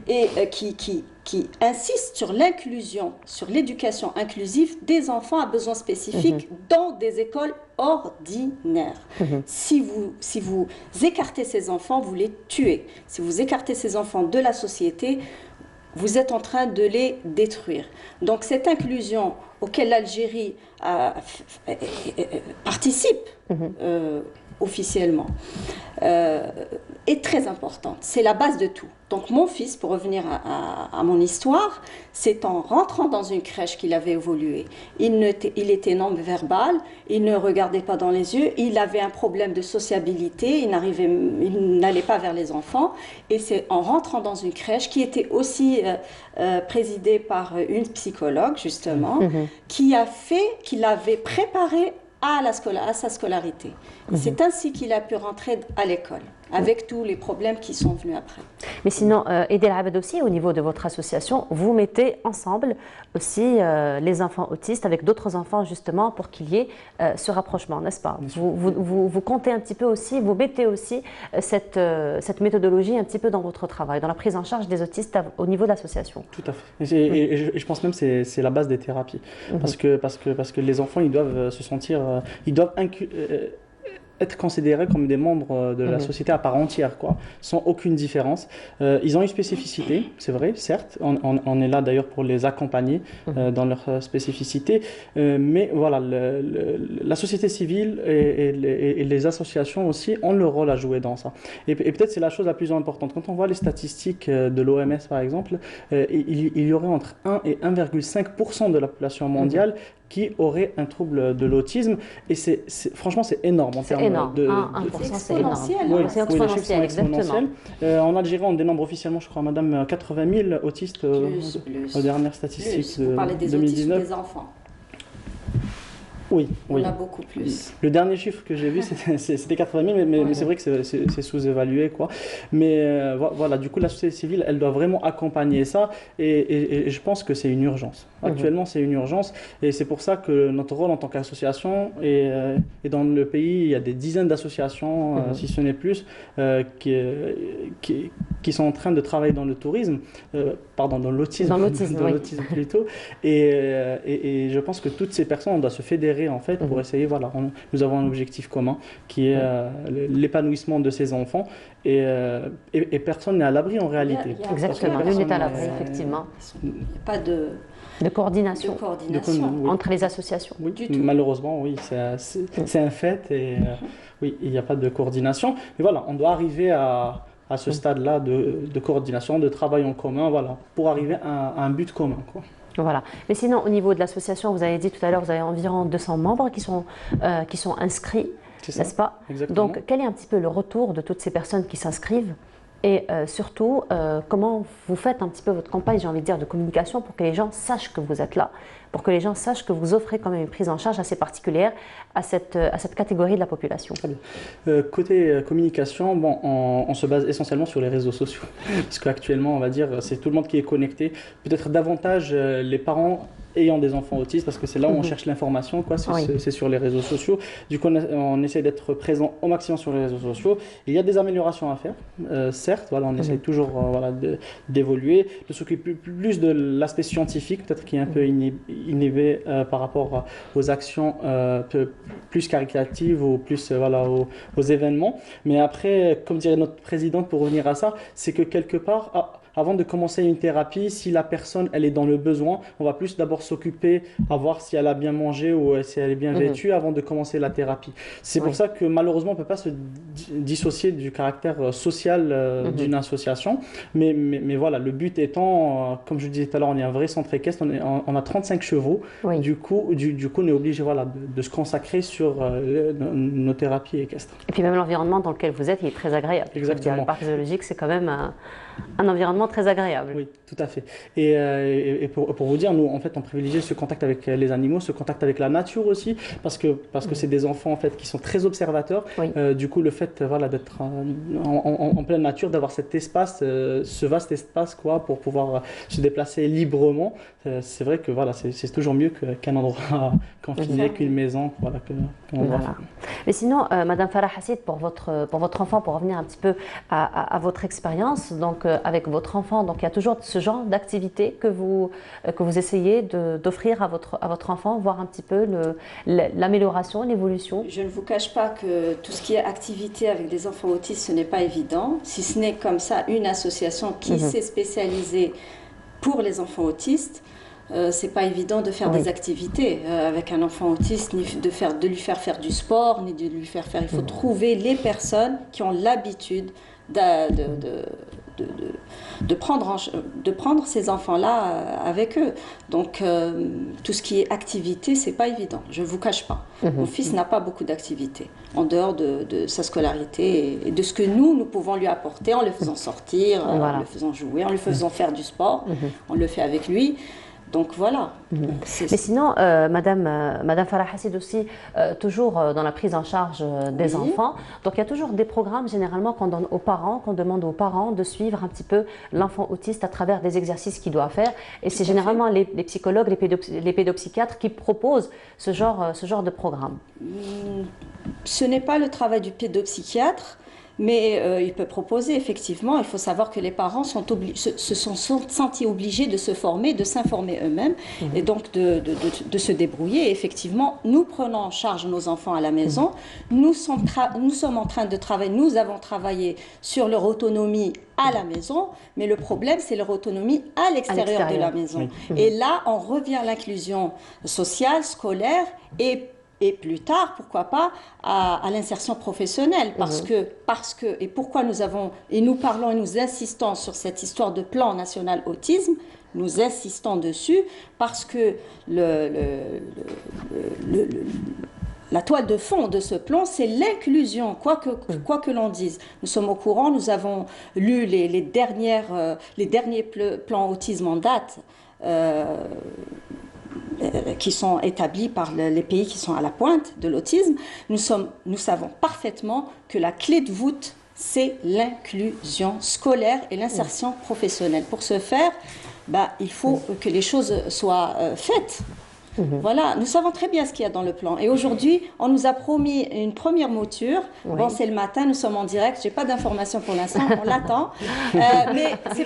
et qui insiste sur l'inclusion, sur l'éducation inclusive des enfants à besoins spécifiques dans des écoles ordinaires. Si vous écartez ces enfants, vous les tuez. Si vous écartez ces enfants de la société, vous êtes en train de les détruire. Donc cette inclusion auquel l'Algérie participe officiellement est très importante. C'est la base de tout. Donc mon fils, pour revenir à mon histoire, c'est en rentrant dans une crèche qu'il avait évolué. Il était non-verbal, il ne regardait pas dans les yeux, il avait un problème de sociabilité, il n'allait pas vers les enfants. Et c'est en rentrant dans une crèche qui était aussi présidée par une psychologue, justement, qui l'avait préparé à sa scolarité. C'est ainsi qu'il a pu rentrer à l'école, avec tous les problèmes qui sont venus après. Mais sinon, Edel Abed aussi, au niveau de votre association, vous mettez ensemble aussi les enfants autistes avec d'autres enfants, justement, pour qu'il y ait ce rapprochement, n'est-ce pas? Vous comptez un petit peu aussi, vous mettez aussi cette méthodologie un petit peu dans votre travail, dans la prise en charge des autistes au niveau de l'association. Tout à fait. Et je pense même que c'est la base des thérapies. Parce que les enfants, ils doivent se sentir... ils doivent être considérés comme des membres de la société à part entière, quoi, sans aucune différence. Ils ont une spécificité, c'est vrai, certes. On est là d'ailleurs pour les accompagner dans leur spécificité. Mais voilà, la société civile et les associations aussi ont leur rôle à jouer dans ça. Et peut-être c'est la chose la plus importante. Quand on voit les statistiques de l'OMS, par exemple, il y aurait entre 1 et 1,5% de la population mondiale qui aurait un trouble de l'autisme. Et franchement, c'est énorme en termes de... 1%, c'est énorme. Oui, C'est les chiffres sont exactement. exponentiels. En Algérie, on dénombre officiellement, je crois, madame, 80 000 autistes aux dernières statistiques Vous parlez des 2019. autistes des enfants. Oui, on a beaucoup plus. Le dernier chiffre que j'ai vu, c'était 80 000, mais c'est vrai que c'est sous-évalué, quoi. Mais voilà, du coup, la société civile, elle doit vraiment accompagner ça, et je pense que c'est une urgence. Actuellement, c'est une urgence, et c'est pour ça que notre rôle en tant qu'association, et dans le pays, il y a des dizaines d'associations, si ce n'est plus, qui sont en train de travailler dans le tourisme, pardon, dans l'autisme plutôt, et je pense que toutes ces personnes, on doit se fédérer en fait pour essayer, voilà, nous avons un objectif commun qui est l'épanouissement de ces enfants, et personne n'est à l'abri en réalité. Exactement, nul n'est à l'abri, effectivement. Il n'y a pas de coordination, entre les associations. Oui, malheureusement, oui, c'est un fait, et oui, il n'y a pas de coordination. Mais voilà, on doit arriver à ce stade-là de coordination, de travail en commun, voilà, pour arriver à un but commun, quoi. Voilà. Mais sinon, au niveau de l'association, vous avez dit tout à l'heure, vous avez environ 200 membres qui sont inscrits, n'est-ce pas? Exactement. Donc, quel est un petit peu le retour de toutes ces personnes qui s'inscrivent? Et surtout, comment vous faites un petit peu votre campagne, j'ai envie de dire, de communication pour que les gens sachent que vous êtes là, pour que les gens sachent que vous offrez quand même une prise en charge assez particulière à cette catégorie de la population. Très bien. Côté communication, bon, on se base essentiellement sur les réseaux sociaux. Parce qu'actuellement, on va dire, c'est tout le monde qui est connecté. Peut-être davantage les parents ayant des enfants autistes, parce que c'est là où on cherche l'information, quoi. C'est sur les réseaux sociaux. Du coup, on essaie d'être présent au maximum sur les réseaux sociaux. Il y a des améliorations à faire, certes. Voilà, on essaie toujours d'évoluer, de s'occuper plus de l'aspect scientifique, peut-être qui est un peu inhibé par rapport aux actions plus caricatives ou plus aux événements. Mais après, comme dirait notre présidente, pour revenir à ça, c'est que quelque part, avant de commencer une thérapie, si la personne elle est dans le besoin, on va plus d'abord s'occuper à voir si elle a bien mangé ou si elle est bien vêtue avant de commencer la thérapie. C'est pour ça que malheureusement on ne peut pas se dissocier du caractère social d'une association. Mais voilà, le but étant, comme je disais tout à l'heure, on est un vrai centre équestre, on a 35 chevaux. Du coup on est obligé de se consacrer sur nos thérapies équestres. Et puis même l'environnement dans lequel vous êtes, il est très agréable. Exactement. Le parc zoologique, c'est quand même un environnement très agréable. Oui, tout à fait. Et pour vous dire, nous, en fait, on privilégie ce contact avec les animaux, ce contact avec la nature aussi, parce que c'est des enfants, en fait, qui sont très observateurs. Du coup, le fait, d'être en pleine nature, d'avoir cet espace, ce vaste espace, quoi, pour pouvoir se déplacer librement, c'est vrai que, c'est toujours mieux qu'un endroit confiné, qu'une maison, Mais sinon, Madame Farah Hassid, pour votre enfant, pour revenir un petit peu à votre expérience, donc avec votre enfant, donc il y a toujours ce genre d'activité que vous essayez d'offrir à votre enfant, voir un petit peu l'amélioration, l'évolution. Je ne vous cache pas que tout ce qui est activité avec des enfants autistes, ce n'est pas évident, si ce n'est comme ça une association qui s'est spécialisée pour les enfants autistes. C'est pas évident de faire des activités avec un enfant autiste, ni de lui faire du sport, ni de lui faire. Il faut trouver les personnes qui ont l'habitude de prendre ces enfants-là avec eux. Donc, tout ce qui est activité, c'est pas évident. Je ne vous cache pas. Mon fils n'a pas beaucoup d'activités en dehors de sa scolarité et de ce que nous pouvons lui apporter en le faisant sortir, en le faisant jouer, en le faisant faire du sport. On le fait avec lui. Donc voilà. Mais sinon, Madame Farah Hassid aussi, toujours dans la prise en charge des enfants, donc il y a toujours des programmes généralement qu'on donne aux parents, qu'on demande aux parents de suivre un petit peu l'enfant autiste à travers des exercices qu'il doit faire. Et c'est généralement les psychologues, les pédopsychiatres qui proposent ce genre de programme. Ce n'est pas le travail du pédopsychiatre. Mais il peut proposer, effectivement. Il faut savoir que les parents se sont sentis obligés de se former, de s'informer eux-mêmes et donc de se débrouiller. Et effectivement, nous prenons en charge nos enfants à la maison. Nous sommes en train de travailler, nous avons travaillé sur leur autonomie à la maison, mais le problème, c'est leur autonomie à l'extérieur de la maison. Et là, on revient à l'inclusion sociale, scolaire et plus tard, pourquoi pas, à l'insertion professionnelle. Parce que, et pourquoi nous parlons et nous insistons sur cette histoire de plan national autisme, nous insistons dessus, parce que la toile de fond de ce plan, c'est l'inclusion, quoi que l'on dise. Nous sommes au courant, nous avons lu les derniers plans autisme en date, qui sont établis par les pays qui sont à la pointe de l'autisme. Nous savons parfaitement que la clé de voûte, c'est l'inclusion scolaire et l'insertion professionnelle. Pour ce faire, il faut que les choses soient faites. Voilà, nous savons très bien ce qu'il y a dans le plan. Et aujourd'hui, on nous a promis une première mouture. Bon, c'est le matin, nous sommes en direct. Je n'ai pas d'informations pour l'instant, on l'attend. Mais c'est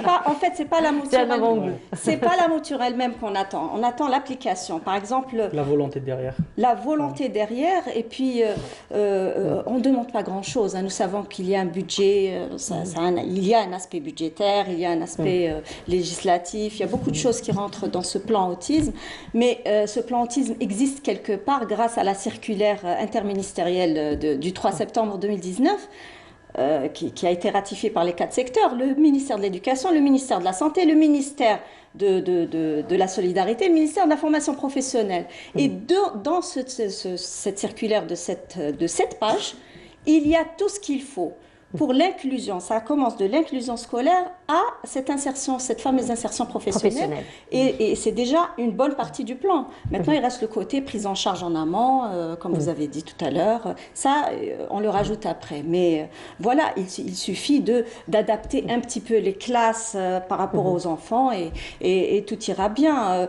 pas la mouture elle-même. C'est pas la mouture elle-même qu'on attend. On attend l'application. Par exemple, la volonté derrière. La volonté derrière. Et puis, on ne demande pas grand-chose. Nous savons qu'il y a un budget, il y a un aspect budgétaire, il y a un aspect législatif. Il y a beaucoup de choses qui rentrent dans ce plan autisme. Mais ce plan autisme existe quelque part grâce à la circulaire interministérielle du 3 septembre 2019 qui a été ratifiée par les 4 secteurs, le ministère de l'Éducation, le ministère de la Santé, le ministère de la Solidarité, le ministère de la Formation professionnelle. Et dans cette circulaire de 7 pages, il y a tout ce qu'il faut pour l'inclusion. Ça commence de l'inclusion scolaire à cette fameuse insertion professionnelle. Et c'est déjà une bonne partie du plan. Maintenant, il reste le côté prise en charge en amont, comme vous avez dit tout à l'heure. Ça, on le rajoute après. Mais voilà, il suffit d'adapter un petit peu les classes par rapport aux enfants et tout ira bien.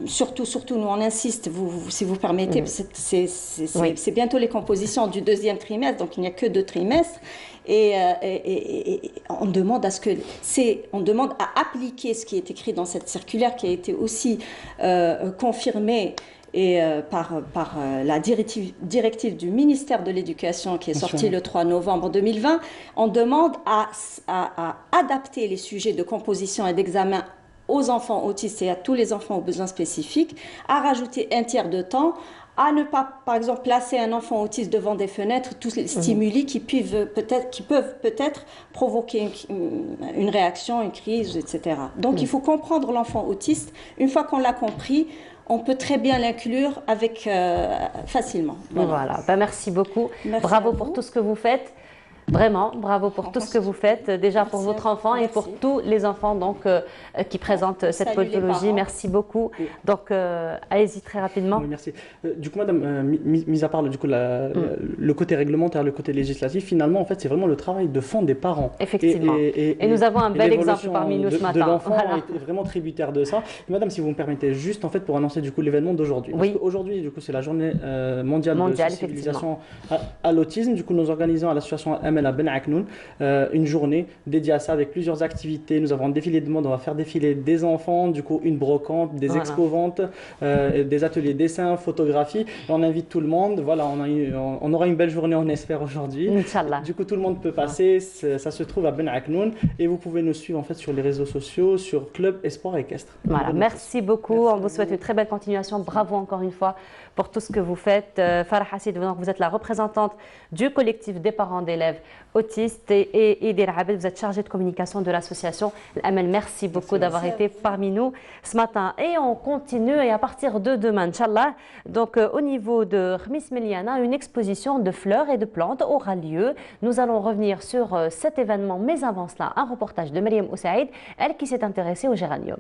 Surtout, nous, on insiste, si vous permettez, c'est bientôt les compositions du 2e trimestre, donc il n'y a que 2 trimestres. Et on demande à appliquer ce qui est écrit dans cette circulaire qui a été aussi confirmée par la directive du ministère de l'Éducation qui est sortie le 3 novembre 2020. On demande à adapter les sujets de composition et d'examen aux enfants autistes et à tous les enfants aux besoins spécifiques, à rajouter un tiers de temps, à ne pas, par exemple, placer un enfant autiste devant des fenêtres, tous les stimuli qui peuvent peut-être provoquer une réaction, une crise, etc. Donc, il faut comprendre l'enfant autiste. Une fois qu'on l'a compris, on peut très bien l'inclure facilement. Voilà. Merci beaucoup. Bravo pour tout ce que vous faites. Vraiment, bravo pour tout ce que vous faites, déjà pour votre enfant et pour tous les enfants qui présentent cette pathologie. Merci beaucoup. Donc, allez-y très rapidement. Oui, merci. Du coup, madame, mis à part le côté réglementaire, le côté législatif, finalement, en fait, c'est vraiment le travail de fond des parents. Effectivement. Et nous avons un bel exemple parmi nous ce matin. L'enfant est vraiment tributaire de ça. Et madame, si vous me permettez, juste en fait pour annoncer du coup l'événement d'aujourd'hui. Oui. Parce qu'aujourd'hui, du coup, c'est la journée mondiale de sensibilisation à l'autisme. Du coup, nous organisons à l'association à Ben Aknoun, une journée dédiée à ça avec plusieurs activités. Nous avons un défilé de mode, on va faire défiler des enfants, du coup une brocante, des expo-ventes, des ateliers dessin, photographie. On invite tout le monde. Voilà, on aura une belle journée, on espère aujourd'hui. Inch'Allah. Du coup, tout le monde peut passer. Ça se trouve à Ben Aknoun et vous pouvez nous suivre en fait sur les réseaux sociaux, sur Club Espoir Équestre. Voilà, merci beaucoup. On vous souhaite une très belle continuation. Bravo encore une fois pour tout ce que vous faites. Farah Hassid, vous êtes la représentante du collectif des parents d'élèves autistes et Idir Abed, vous êtes chargée de communication de l'association Amal. Merci beaucoup d'avoir été parmi nous ce matin. Et on continue et à partir de demain, Inch'Allah, donc au niveau de Khmis Meliana, une exposition de fleurs et de plantes aura lieu. Nous allons revenir sur cet événement, mais avant cela, un reportage de Mariam Oussaïd, elle qui s'est intéressée au géranium.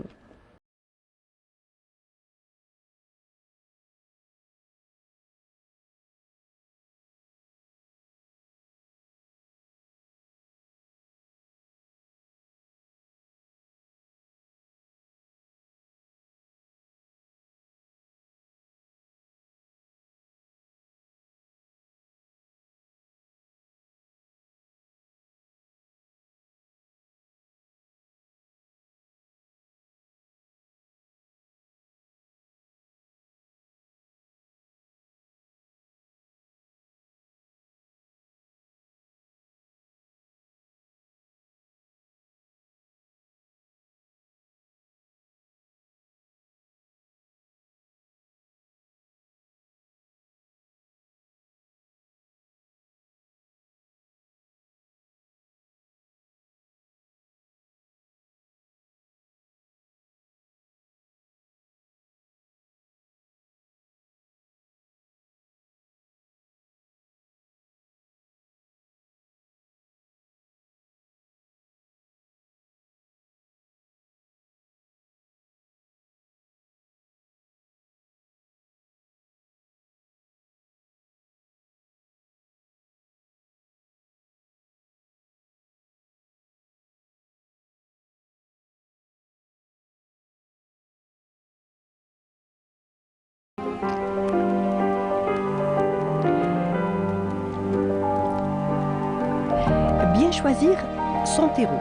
choisir son terreau,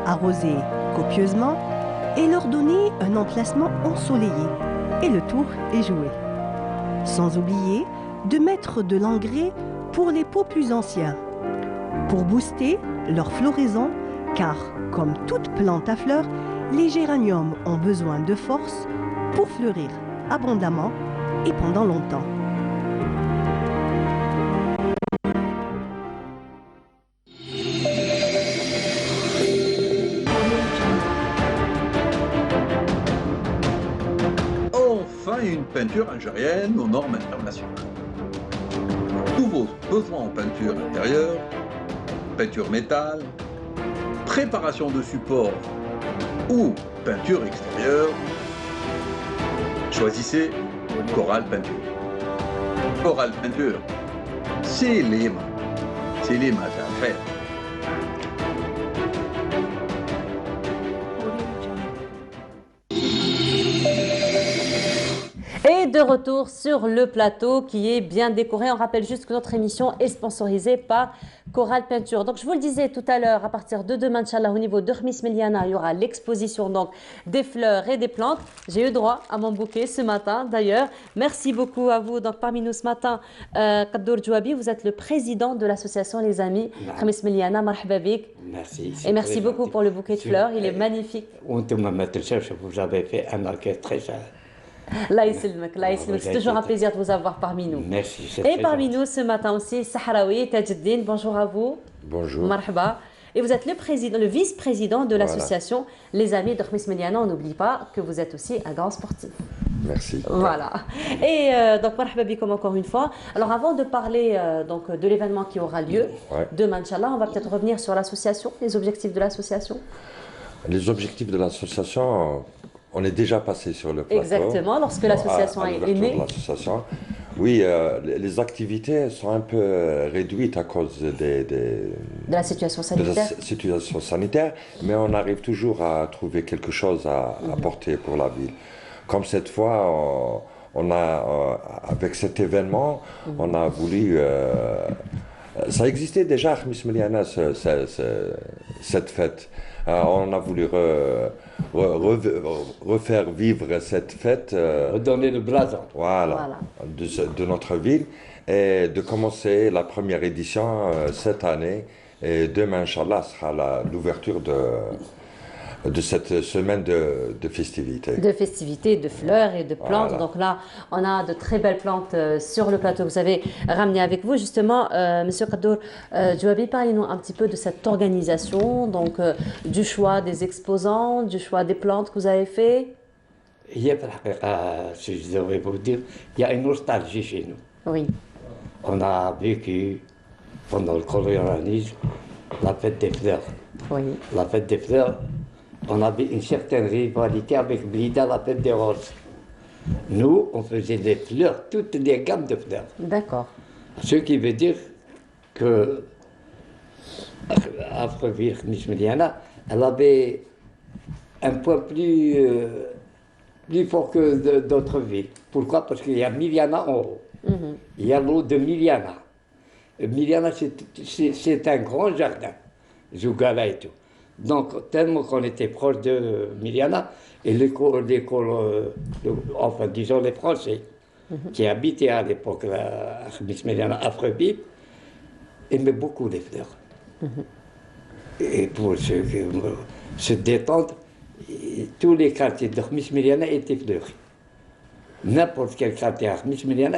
arroser copieusement et leur donner un emplacement ensoleillé. Et le tour est joué. Sans oublier de mettre de l'engrais pour les pots plus anciens, pour booster leur floraison, car comme toute plante à fleurs, les géraniums ont besoin de force pour fleurir abondamment et pendant longtemps. Enfin une peinture algérienne aux normes internationales. Tous vos besoins en peinture intérieure, peinture métal, préparation de support ou peinture extérieure, choisissez Coral Peinture. Coral Peinture, c'est les maths à faire. Et de retour sur le plateau qui est bien décoré. On rappelle juste que notre émission est sponsorisée par Coral Peinture. Donc je vous le disais tout à l'heure, à partir de demain, Inch'Allah, au niveau de Khmis Meliana, il y aura l'exposition donc des fleurs et des plantes. J'ai eu droit à mon bouquet ce matin d'ailleurs. Merci beaucoup à vous. Donc parmi nous ce matin, Kaddour Djouabi, vous êtes le président de l'association Les Amis Khmis Meliana. Marhaba bik. Merci. Et merci beaucoup pour le bouquet de fleurs. Il est magnifique. Vous avez fait un orchestre très cher. Là, c'est toujours un plaisir de vous avoir parmi nous. Merci. Et parmi nous ce matin aussi, Sahraoui Tajeddine, bonjour à vous. Bonjour. Marhaba. Et vous êtes le vice-président de l'association Les Amis de Khmis Meliana. On n'oublie pas que vous êtes aussi un grand sportif. Merci. Voilà. Et donc, marhaba bikum encore une fois. Alors, avant de parler donc, de l'événement qui aura lieu demain, Inch'Allah, on va peut-être revenir sur l'association, les objectifs de l'association. Les objectifs de l'association, on est déjà passé sur le plateau. Exactement, lorsque l'association est née. Oui, les activités sont un peu réduites à cause de la situation sanitaire. Mais on arrive toujours à trouver quelque chose à apporter pour la ville. Comme cette fois, avec cet événement, on a voulu... ça existait déjà à Khmis Meliana, cette fête. On a voulu refaire vivre cette fête. Redonner le blason. Voilà. De notre ville. Et de commencer la première édition cette année. Et demain, Inch'Allah, sera l'ouverture de cette semaine de festivités. De festivités, de fleurs et de plantes. Voilà. Donc là, on a de très belles plantes sur le plateau que vous avez ramené avec vous. Justement, Monsieur Kaddour Djouabi, parlez-nous un petit peu de cette organisation, donc du choix des exposants, du choix des plantes que vous avez fait. Si je devrais vous dire, il y a une nostalgie chez nous. Oui. On a vécu pendant le colonialisme la fête des fleurs. Oui. La fête des fleurs. On avait une certaine rivalité avec Blida, la fête des roses. Nous, on faisait des fleurs, toutes des gammes de fleurs. D'accord. Ce qui veut dire que Afreville Khmis Meliana, elle avait un point plus fort que d'autres villes. Pourquoi? Parce qu'il y a Miliana en haut. Il y a l'eau de Miliana. Miliana, c'est un grand jardin, Zougala et tout. Donc, tellement qu'on était proche de Miliana, et l'école, enfin, disons les Français, qui habitaient à l'époque à Khmis Meliana, Afreville, aimaient beaucoup les fleurs. Et pour se détendre, tous les quartiers de Khmis Meliana étaient fleuris. N'importe quel quartier à Khmis Meliana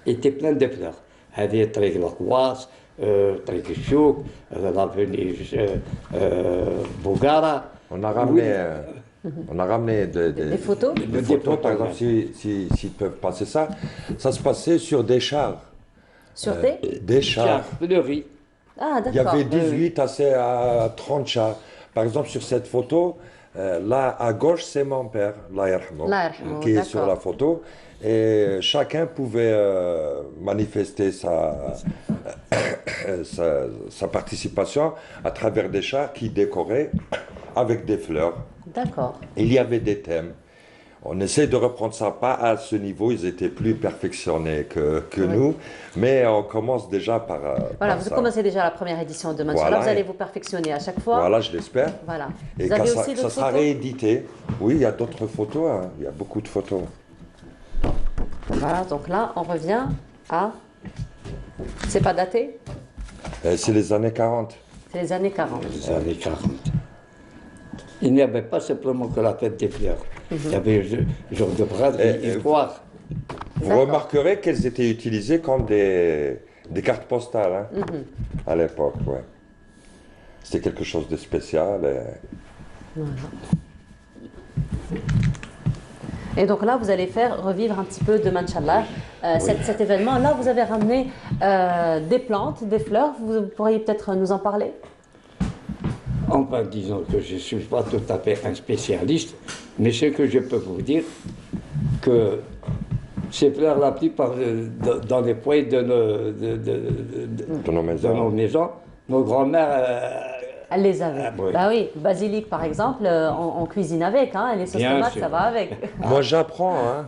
était plein de fleurs. هذه طريق القواس طريق الشوك l'avenue Bougara. On a ramené des photos. Des photos, par exemple, s'ils peuvent passer ça. Ça se passait sur des chars. Sur des chars fleuris. Ah, d'accord. Il y avait 18 à 30 chars. Par exemple, sur cette photo, là à gauche, c'est mon père, qui est sur la photo. Et chacun pouvait manifester sa participation à travers des chars qui décoraient avec des fleurs. D'accord. Il y avait des thèmes. On essaie de reprendre ça, pas à ce niveau, ils étaient plus perfectionnés que nous, mais on commence déjà par Voilà, par vous ça. commencez déjà la première édition demain. Voilà, Vous allez et- vous perfectionner à chaque fois. Voilà, je l'espère. Voilà. Et Vous avez ça, aussi ça d'autres sera photos? réédité. Oui, il y a d'autres photos, hein. Il y a beaucoup de photos. Voilà, donc là, on revient à... C'est pas daté? C'est les années 40. C'est les années 40. Les années 40. Il n'y avait pas simplement que la fête des fleurs. Il y avait jour de braderie et foire. Vous remarquerez qu'elles étaient utilisées comme des cartes postales hein, à l'époque. Ouais. C'était quelque chose de spécial. Voilà. Et donc là, vous allez faire revivre un petit peu demain, Inch'Allah, cet événement. Là, vous avez ramené des plantes, des fleurs. Vous pourriez peut-être nous en parler? Enfin, disons que je ne suis pas tout à fait un spécialiste, mais ce que je peux vous dire, que ces fleurs, la plupart dans les foyers de nos maisons, nos grands-mères... Elle les avait. oui. Bah oui, basilic par exemple, on cuisine avec, hein, les sauces Bien tomates, sûr. ça va avec. Moi, j'apprends. Hein.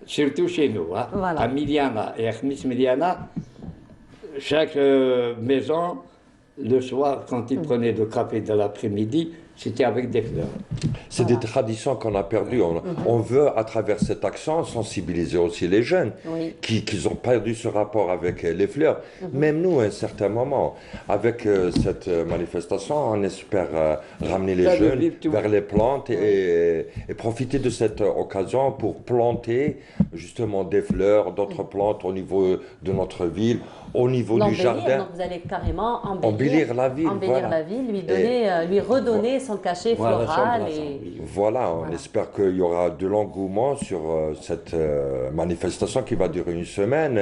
Surtout chez nous, hein. Voilà. À Miliana et à Khmis Miliana, chaque maison, le soir, quand ils prenaient le café de l'après-midi, c'était avec des fleurs. C'est des traditions qu'on a perdues. On veut, à travers cette action, sensibiliser aussi les jeunes Oui. qui ont perdu ce rapport avec les fleurs. Même nous, à un certain moment, avec cette manifestation, on espère ramener les Ça jeunes devient tout. vers les plantes et profiter de cette occasion pour planter justement des fleurs, d'autres plantes au niveau de notre ville, au niveau du L'embellir, jardin. donc vous allez carrément Embellir la ville, embellir voilà. la ville, lui donner, lui redonner son cachet Voilà, floral. son Et... Voilà, on espère qu'il y aura de l'engouement sur cette manifestation qui va durer une semaine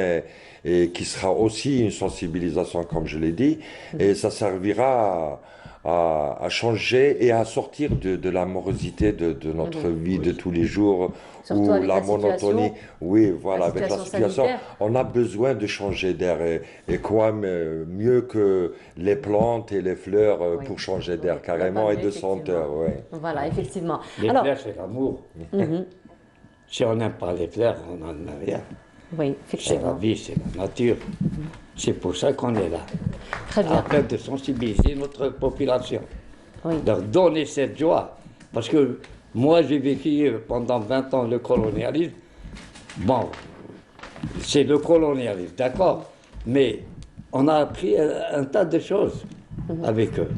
et qui sera aussi une sensibilisation, comme je l'ai dit, et ça servira à changer et à sortir de la morosité de notre vie de tous les jours, Surtout ou avec la la monotonie. situation, Oui, voilà, avec la situation situation, sanitaire. on a besoin de changer d'air. Et quoi mieux que les plantes et les fleurs pour changer d'air carrément et de senteur. Ouais. Voilà, effectivement. Les Alors, fleurs, c'est l'amour. Mhm. Si on n'aime pas les fleurs, on n'en a rien. Oui, C'est la effectivement. vie, c'est la nature. C'est pour ça qu'on est là. Très bien. Afin de sensibiliser notre population. Oui. Leur donner cette joie. Parce que moi, j'ai vécu pendant 20 ans le colonialisme. Bon, c'est le colonialisme, d'accord. Mais on a appris un tas de choses avec eux.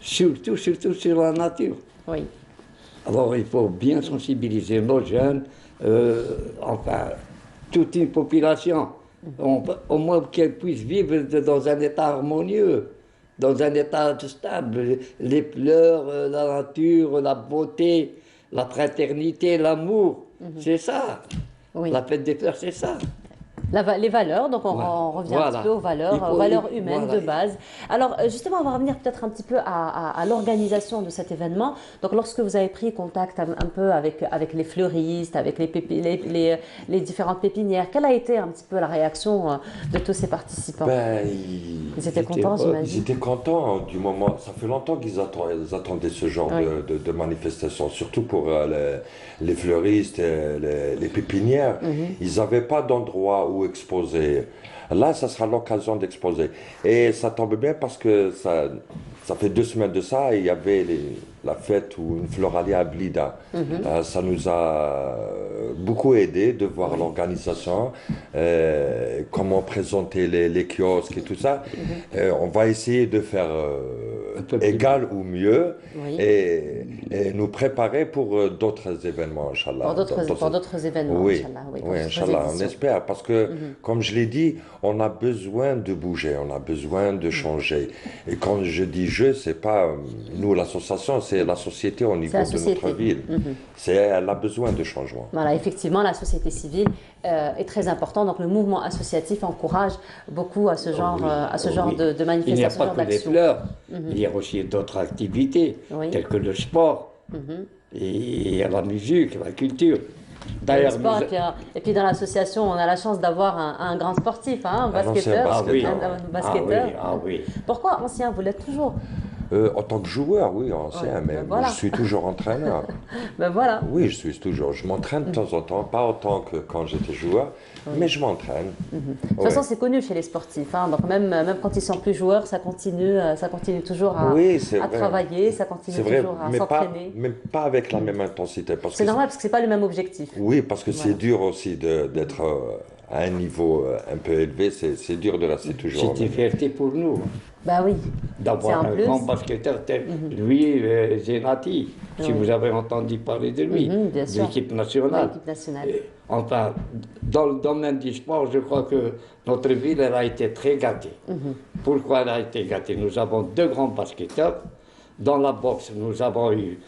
Surtout sur la nature. Oui. Alors il faut bien sensibiliser nos jeunes, enfin, toute une population, au moins qu'elle puisse vivre dans un état harmonieux, dans un état stable. Les fleurs, la nature, la beauté, la fraternité, l'amour, c'est ça. La fête des fleurs, c'est ça. Les valeurs, donc on revient un Voilà. petit peu aux valeurs, Il faut- aux valeurs humaines voilà. de base. Alors justement, on va revenir peut-être un petit peu à l'organisation de cet événement. Donc lorsque vous avez pris contact un peu avec les fleuristes, avec les différentes pépinières, quelle a été un petit peu la réaction de tous ces participants? Ils étaient contents, Ils j'imagine. étaient contents du moment. Ça fait longtemps qu'ils attendaient ce genre de manifestation, surtout pour les fleuristes, les pépinières. Ils n'avaient pas d'endroit où exposer. Là, ça sera l'occasion d'exposer. Et ça tombe bien parce que ça fait 2 semaines de ça, et il y avait la fête ou une floralia à Blida. Ça nous a beaucoup aidé de voir l'organisation, comment présenter les kiosques et tout ça. On va essayer de faire égal ou mieux Oui. et nous préparer pour d'autres événements, Inch'Allah. Pour d'autres événements, Oui, Inch'Allah, oui, pour oui, d'autres Inch'Allah, on éditions. espère. Parce que, comme je l'ai dit, on a besoin de bouger, on a besoin de changer. Et quand je dis je, c'est pas nous, l'association, c'est la société au niveau la de société. notre ville. Elle a besoin de changement. Voilà, effectivement, la société civile est très importante. Donc, le mouvement associatif encourage beaucoup à ce genre, Oui. de Il n'y a manifestations, pas que les d'actions. fleurs, il y a aussi d'autres activités, Oui. telles que le sport, et la musique, la culture. Le D'ailleurs, sport, nous- et puis dans l'association, on a la chance d'avoir un grand sportif, hein, un Un ancien basketteur. basketteur. Un basketteur. Ah oui. Pourquoi ancien? Vous l'êtes toujours? En tant que joueur, oui, ancien, mais voilà. je suis toujours entraîneur. Ben voilà. Oui, je suis toujours. Je m'entraîne de temps en temps, pas autant que quand j'étais joueur, mais je m'entraîne. De toute façon, c'est connu chez les sportifs. Hein, donc même quand ils sont plus joueurs, ça continue toujours à travailler, ça continue toujours à s'entraîner. Mais pas avec la même intensité. C'est normal parce que c'est pas le même objectif. Oui, parce que c'est dur aussi d'être à un niveau un peu élevé. C'est dur de rester toujours. C'est une fierté pour nous. Bah oui. D'avoir un grand basketteur tel lui, Zenati, si vous avez entendu parler de lui, de l'équipe nationale. Enfin, dans le domaine du sport, je crois que notre ville elle a été très gâtée. Pourquoi elle a été gâtée? Nous avons 2 grands basketteurs. Dans la boxe, nous avons eu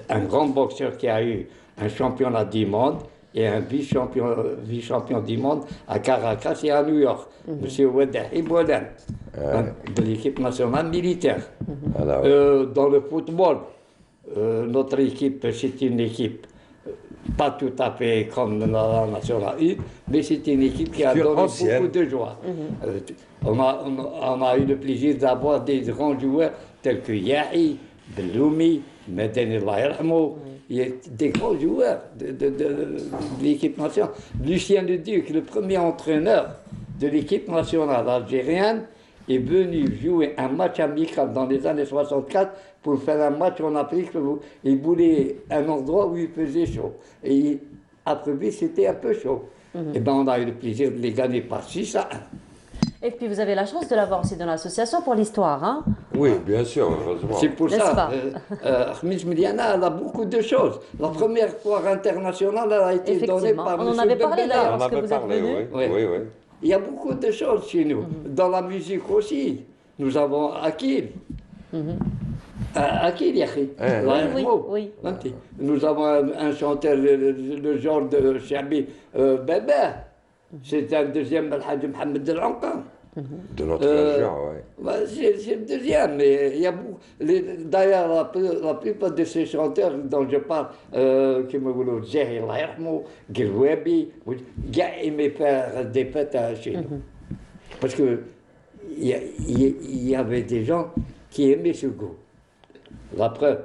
un grand boxeur qui a eu un championnat du monde et un vice-champion du monde à Caracas et à New York, M. Wadahi Boulan, de l'équipe nationale militaire. Dans le football, notre équipe, c'est une équipe pas tout à fait comme la nationale 1, mais c'est une équipe qui a donné beaucoup de joie. On a eu le plaisir d'avoir des grands joueurs tels que Yahi, Beloumi, Medeni Allah yarhamou. Il y a des grands joueurs de l'équipe nationale. Lucien Leduc, le premier entraîneur de l'équipe nationale algérienne, est venu jouer un match amical dans les années 64 pour faire un match en Afrique. Il voulait un endroit où il faisait chaud. Et après lui, c'était un peu chaud. Et ben, on a eu le plaisir de les gagner par 6-1. Et puis vous avez la chance de l'avoir aussi dans l'association pour l'histoire, hein? Oui, bien sûr, heureusement. C'est pour ça. Khamis Miliana, elle a beaucoup de choses. La première foire internationale, elle a été donnée par M. On en avait parlé d'ailleurs parce que vous êtes venu. Oui. Il y a beaucoup de choses chez nous. Dans la musique aussi. Nous avons Akil. Akil, Yahi. Oui. Nous avons un chanteur, le genre de Chabi Bébé. C'est un deuxième, Al-Hajj Mohamed Al-Anqam. De notre région, oui. C'est le deuxième, mais il y a beaucoup. D'ailleurs, la plupart de ces chanteurs dont je parle, qui me disent Zahir Allah yarhamou, Gilwabi, aimaient faire des fêtes chez nous. Parce qu'il y avait des gens qui aimaient ce goût. La preuve,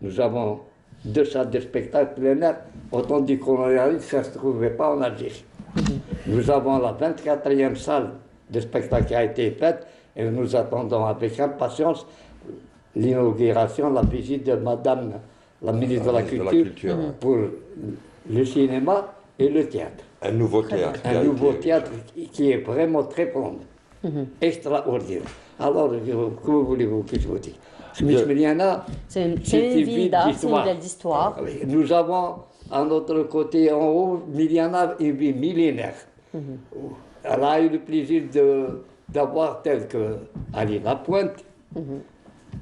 nous avons 2 salles de spectacle plein air, autant du colonialisme, ça ne se trouvait pas en Algérie. Nous avons la 24e salle de spectacle qui a été faite et nous attendons avec impatience l'inauguration, la visite de Madame la ministre de la Culture pour le cinéma et le théâtre. Un nouveau théâtre. Un nouveau théâtre qui est vraiment très bon, extraordinaire. Alors, que voulez-vous que je vous dise? C'est une ville d'art, c'est une ville d'histoire. Nous avons à notre côté en haut, Miliana, une ville millénaire. Elle a eu le plaisir d'avoir tel que Ali Lapointe,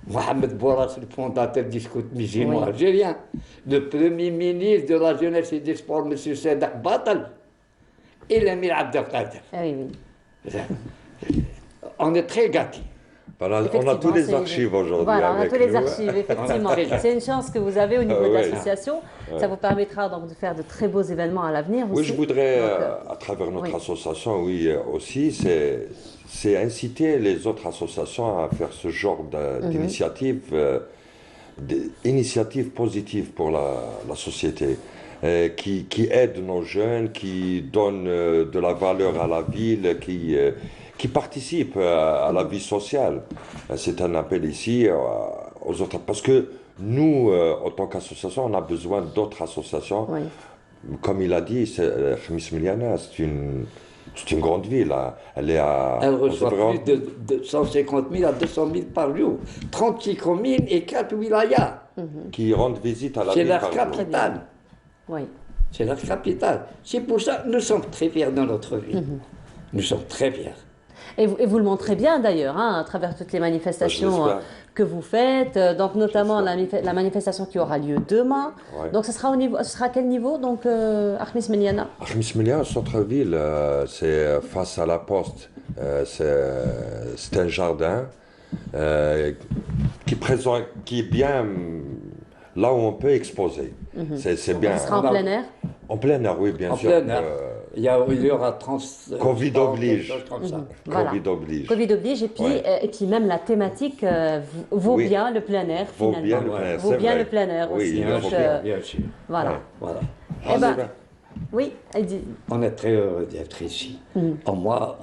Mohamed Boras, le fondateur du scout musulman algérien, le premier ministre de la jeunesse et des sports, M. Sedak Batal, et l'émir Abdelkader. On est très gâtés. Voilà, on a tous les archives aujourd'hui. Voilà, on a tous les archives, effectivement. C'est une chance que vous avez au niveau de l'association. Ça vous permettra donc de faire de très beaux événements à l'avenir aussi. Oui, je voudrais, à travers notre association, aussi, c'est inciter les autres associations à faire ce genre d'initiatives, initiatives positives pour la société. Qui aident nos jeunes, qui donnent de la valeur à la ville, qui participent à la vie sociale. C'est un appel ici aux autres, parce que nous, en tant qu'association, on a besoin d'autres associations. Comme il a dit, Khamis Miliana, c'est une grande ville. Elle reçoit plus de 150 000 à 200 000 par jour. 36 communes et 4 wilayas. Qui rendent visite à la ville. C'est leur capitale. C'est leur capitale. C'est pour ça que nous sommes très fiers de notre ville. Nous sommes très fiers. Et vous le montrez bien d'ailleurs, à travers toutes les manifestations que vous faites, donc notamment la manifestation qui aura lieu demain. Donc ce sera à quel niveau, donc Khamis Miliana? Khamis Miliana, centre-ville, c'est face à la poste. C'est un jardin qui est bien là où on peut exposer. C'est bien. Ce sera en plein air? En plein air, oui, bien sûr. il y aura 30... Covid oblige. Voilà. Covid oblige. Covid oblige, et puis même la thématique vaut bien le plein air, finalement. Vaut bien le plein air aussi. Bien sûr. Voilà. Voilà. Oui, Heidi. On est très heureux d'être ici. En moi,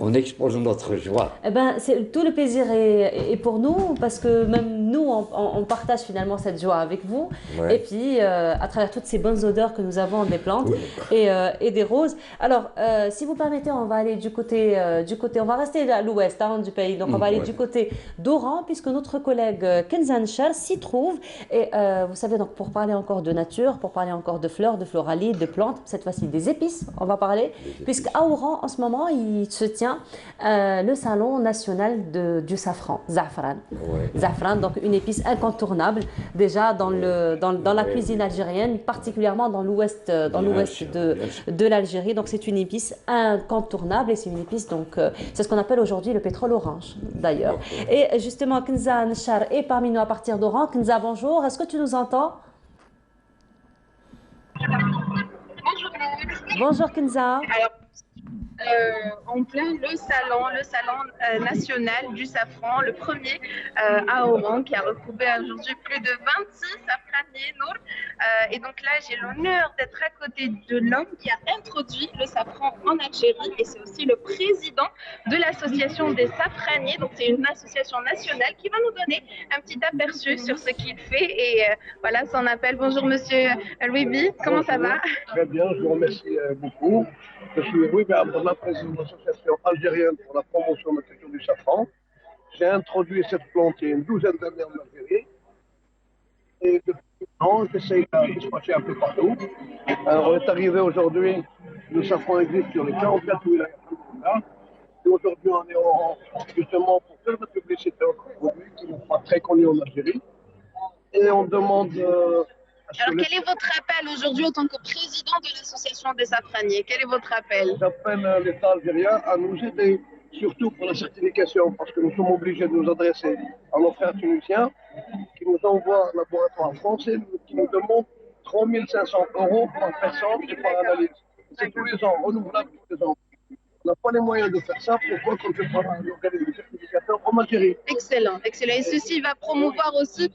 on expose notre joie. Eh ben, tout le plaisir est pour nous, parce que même nous, on partage finalement cette joie avec vous. Ouais. Et puis, à travers toutes ces bonnes odeurs que nous avons des plantes et des roses. Alors, si vous permettez, on va aller du côté on va rester à l'ouest du pays. Donc, on va aller du côté d'Oran, puisque notre collègue Kenzan Cher s'y trouve. Et vous savez, donc, pour parler encore de nature, pour parler encore de fleurs, de floralies, de plantes, cette fois-ci des épices, on va parler. Puisqu'à Oran, en ce moment, il se tient le salon national du safran, Zafran. Zafran, donc une épice incontournable déjà dans la cuisine algérienne, particulièrement dans l'ouest de l'Algérie. Donc c'est une épice incontournable et c'est une épice, donc c'est ce qu'on appelle aujourd'hui le pétrole orange d'ailleurs. Et justement, Kenza Nchar est parmi nous à partir d'Oran. Kenza, bonjour, est-ce que tu nous entends? Bonjour Kenza. En plein le salon national du safran, le premier à Oran, qui a retrouvé aujourd'hui plus de 26 safraniers. Et donc là, j'ai l'honneur d'être à côté de l'homme qui a introduit le safran en Algérie, et c'est aussi le président de l'association des safraniers. Donc c'est une association nationale qui va nous donner un petit aperçu sur ce qu'il fait et voilà son appel. Bonjour Monsieur Louibi, comment ça va? Très bien, je vous remercie beaucoup. Je suis Louibi Abdallah, président de l'association algérienne pour la promotion de la culture du safran. J'ai introduit cette plante il y a une douzaine d'années en Algérie. Et depuis longtemps, j'essaie de dispatcher un peu partout. Alors, on est arrivé aujourd'hui, le safran existe sur les 44 wilayas. Et aujourd'hui, on est au Oran, justement pour faire de la publicité aux produits qui ne sont pas très connus en Algérie. Et on demande... Alors, quel est votre appel aujourd'hui en tant que président de l'association des safraniers? Quel est votre appel? J'appelle l'État algérien à nous aider, surtout pour la certification, parce que nous sommes obligés de nous adresser à nos frères tunisiens qui nous envoient un laboratoire français qui nous demande 3 500 € par personne et par analyse. C'est tous les ans, renouvelable tous les ans. On n'a pas les moyens de faire ça, pourquoi quand je prends un organisme de certification en Algérie? Excellent, excellent. Et ceci va promouvoir aussi,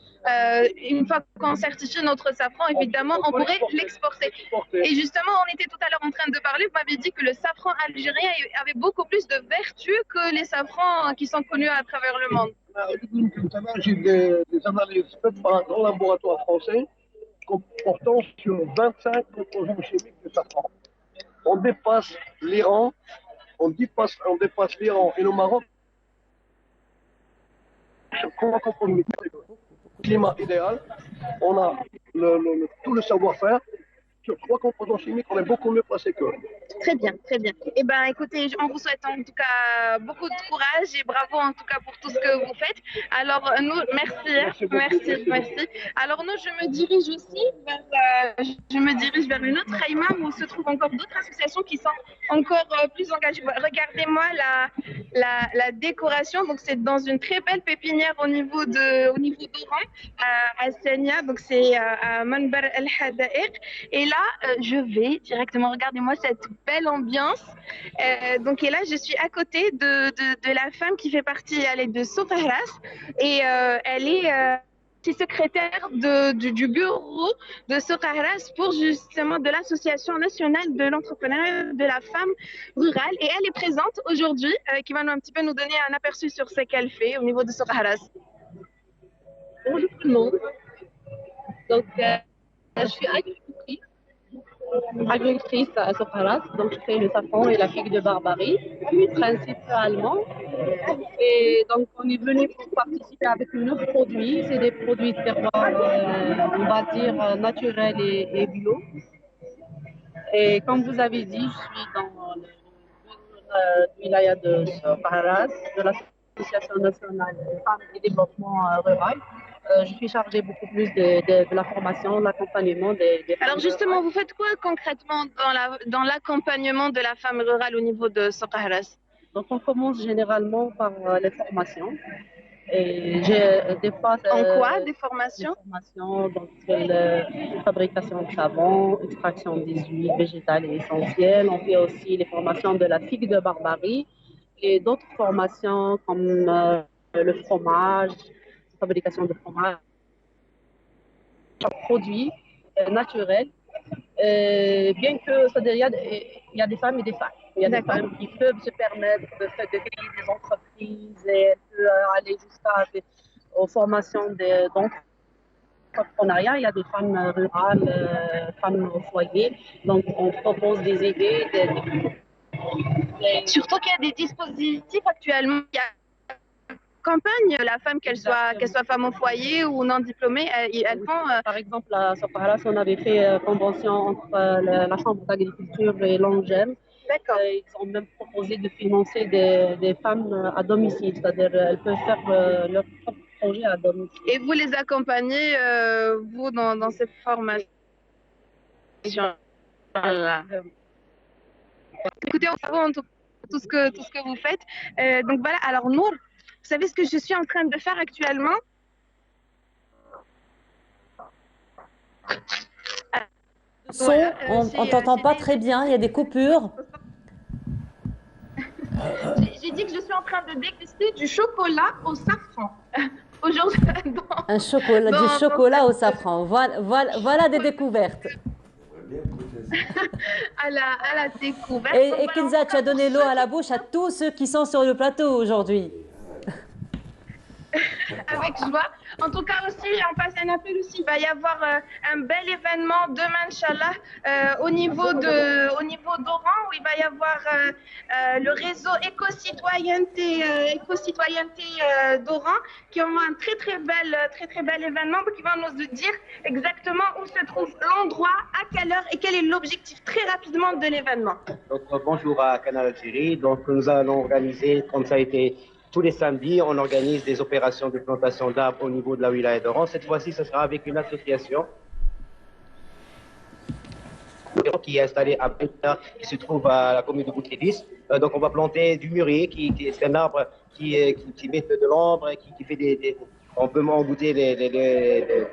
une fois qu'on certifie notre safran, évidemment, on pourrait l'exporter. Et justement, on était tout à l'heure en train de parler, vous m'avez dit que le safran algérien avait beaucoup plus de vertus que les safrans qui sont connus à travers le monde. J'ai des analyses faites par un grand laboratoire français portant sur 25 composants chimiques de safran. On dépasse l'Iran. On dépasse l'Iran et le Maroc sur comment composer le climat idéal. On a tout le savoir-faire. Sur 3 composants chimiques, on est beaucoup mieux placé qu'eux. Très bien, très bien. Eh bien, écoutez, on vous souhaite en tout cas beaucoup de courage et bravo en tout cas pour tout ce que vous faites. Alors, nous, merci. Alors, nous, je me dirige vers une autre haïmam où se trouvent encore d'autres associations qui sont encore plus engagées. Regardez-moi la décoration. Donc, c'est dans une très belle pépinière au niveau d'Oran, à Senia. Donc, c'est à Manbar el-Hadaïq. Et là, je vais directement, regardez-moi cette belle ambiance. Donc, et là, je suis à côté de la femme qui fait partie de Sofahras. Et elle est secrétaire du bureau de Sofahras pour justement de l'association nationale de l'entrepreneuriat de la femme rurale. Et elle est présente aujourd'hui, qui va un petit peu nous donner un aperçu sur ce qu'elle fait au niveau de Sofahras. Bonjour tout le monde. Donc, je suis agricultrice à Sofahras, donc je fais le safran et la figue de Barbarie, principalement. Et donc on est venu pour participer avec nos produits, c'est des produits de terroir, on va dire naturels et bio. Et comme vous avez dit, je suis dans le wilaya de Sofahras, de l'Association nationale des femmes et développement rural. Je suis chargée beaucoup plus de la formation, de l'accompagnement des femmes. Alors justement, vous faites quoi concrètement dans l'accompagnement de la femme rurale au niveau de Sofahras? Donc on commence généralement par les formations. Et j'ai des fois... En quoi? Des formations? Des formations donc, sur la fabrication de savon, extraction des huiles végétales et essentielles. On fait aussi les formations de la figue de Barbarie et d'autres formations comme le fromage, fabrication de fromage, produits naturels. Bien que, c'est-à-dire, il y a des femmes et des femmes. Il y a des femmes qui peuvent se permettre de créer des entreprises et aller jusqu'à aux formations d'entrepreneuriat. Il y a des femmes rurales, femmes au foyer. Donc, on propose des idées. Surtout qu'il y a des dispositifs actuellement. Il y a campagne, la femme, qu'elle soit femme au foyer ou non diplômée, elles font... Par exemple, à Soparas, on avait fait convention entre la Chambre d'agriculture et l'ONGEM. D'accord. Ils ont même proposé de financer des femmes à domicile, c'est-à-dire elles peuvent faire leur propre projet à domicile. Et vous les accompagnez, vous, dans cette formation? Écoutez, on voit tout ce que vous faites. Donc voilà, alors Nour, vous savez ce que je suis en train de faire actuellement? On t'entend pas très bien, il y a des coupures. J'ai dit que je suis en train de déguster du chocolat au safran. Aujourd'hui, du chocolat au safran. Voilà des découvertes. à la découverte. Et Kenza, tu as donné l'eau à la bouche à tous ceux qui sont sur le plateau aujourd'hui. Avec joie. En tout cas aussi, on passe un appel aussi. Il va y avoir un bel événement demain, Inch'Allah, au niveau d'Oran, où il va y avoir le réseau éco-citoyenneté d'Oran, qui ont un très très bel événement, qui va nous dire exactement où se trouve l'endroit, à quelle heure et quel est l'objectif très rapidement de l'événement. Donc bonjour à Canal Algérie. Donc nous allons organiser, comme ça a été tous les samedis, on organise des opérations de plantation d'arbres au niveau de la wilaya d'Oran. Cette fois-ci, ce sera avec une association qui est installée à Bouta, qui se trouve à la commune de Boutrévis. Donc on va planter du mûrier, c'est un arbre qui met de l'ombre, qui fait on peut embouter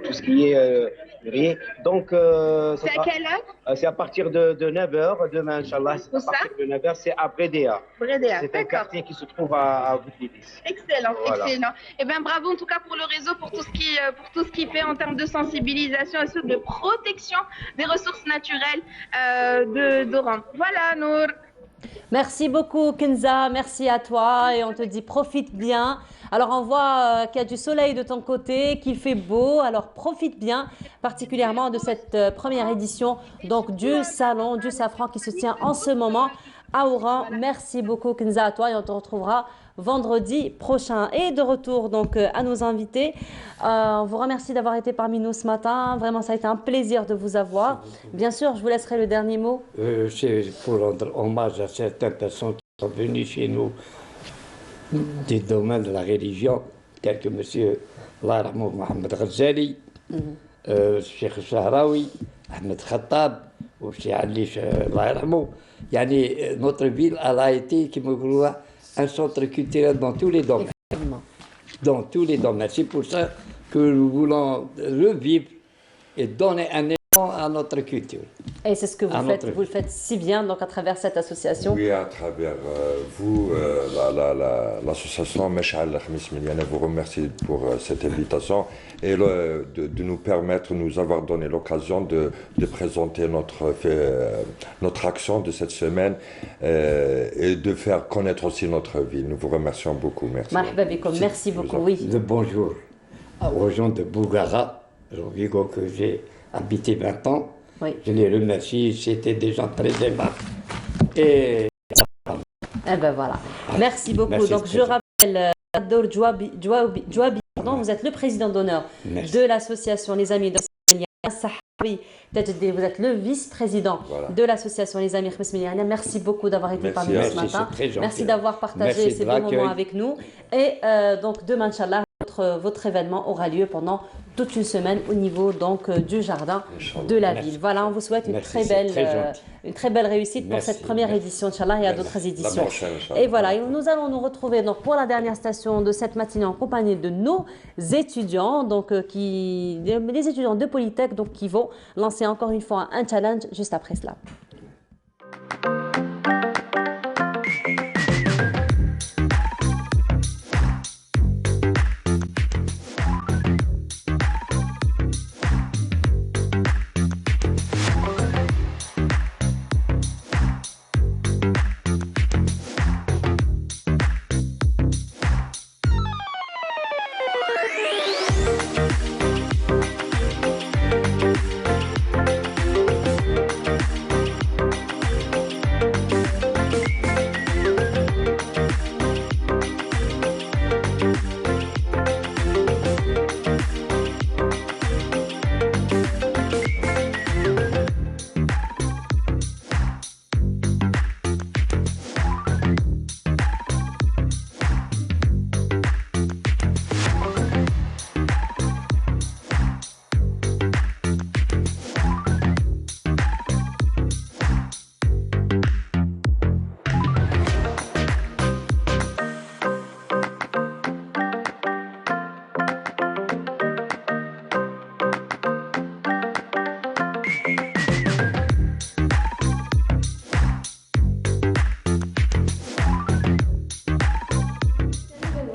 tout ce qui est mûrier. Donc, c'est à quelle heure? C'est à partir de 9h, demain, Inch'Allah. C'est à partir de 9h, c'est à Brédéa. C'est un quartier qui se trouve à Boutrévis. Excellent, voilà. Excellent. Eh bien, bravo en tout cas pour le réseau, pour tout ce qui fait en termes de sensibilisation et de protection des ressources naturelles d'Oran. Voilà, Nour. Merci beaucoup, Kenza. Merci à toi et on te dit profite bien. Alors, on voit qu'il y a du soleil de ton côté, qu'il fait beau. Alors, profite bien, particulièrement de cette première édition donc, du Salon du Safran qui se tient en ce moment à Oran. Merci beaucoup, Kenza, à toi et on te retrouvera vendredi prochain. Et de retour donc à nos invités. On vous remercie d'avoir été parmi nous ce matin. Vraiment, ça a été un plaisir de vous avoir. Bien sûr, je vous laisserai le dernier mot. C'est pour rendre hommage à certaines personnes qui sont venues chez nous des domaines de la religion, tels que M. Mohamed Ghazali, Cheikh Shahraoui, Ahmed Khattab, ou Cheikh Ali Yani, notre ville elle a été, qui me croit, un centre culturel dans tous les domaines. Dans tous les domaines. C'est pour ça que nous voulons revivre et donner un élan à notre culture. Et c'est ce que vous faites. Vous le faites si bien donc à travers cette association. Oui, à travers vous, l'association Mesh'al Khamis Miliana vous remercie pour cette invitation et de nous permettre, nous avoir donné l'occasion de présenter notre action de cette semaine et de faire connaître aussi notre ville. Nous vous remercions beaucoup. Merci. Merci beaucoup. Oui. Le bonjour aux gens de Bougara, que j'ai habité 20 ans. Oui. Je les remercie, c'était des gens très aimables. Et ben voilà. Merci beaucoup. Merci. Donc je rappelle, Abdor Djouabi, vous êtes le président d'honneur de l'association Les Amis de Sahawi. Vous êtes le vice-président de l'association Les Amis de Merci beaucoup d'avoir été parmi nous ce matin. Merci d'avoir partagé ces bons moments avec nous. Et donc demain, Inch'Allah, votre événement aura lieu pendant toute une semaine au niveau donc du jardin de la ville. Voilà, on vous souhaite une très belle réussite pour cette première édition. Inch'Allah, il y a d'autres éditions. Et voilà, nous allons nous retrouver donc pour la dernière station de cette matinée en compagnie de nos étudiants, donc les étudiants de Polytech, donc qui vont lancer encore une fois un challenge juste après cela.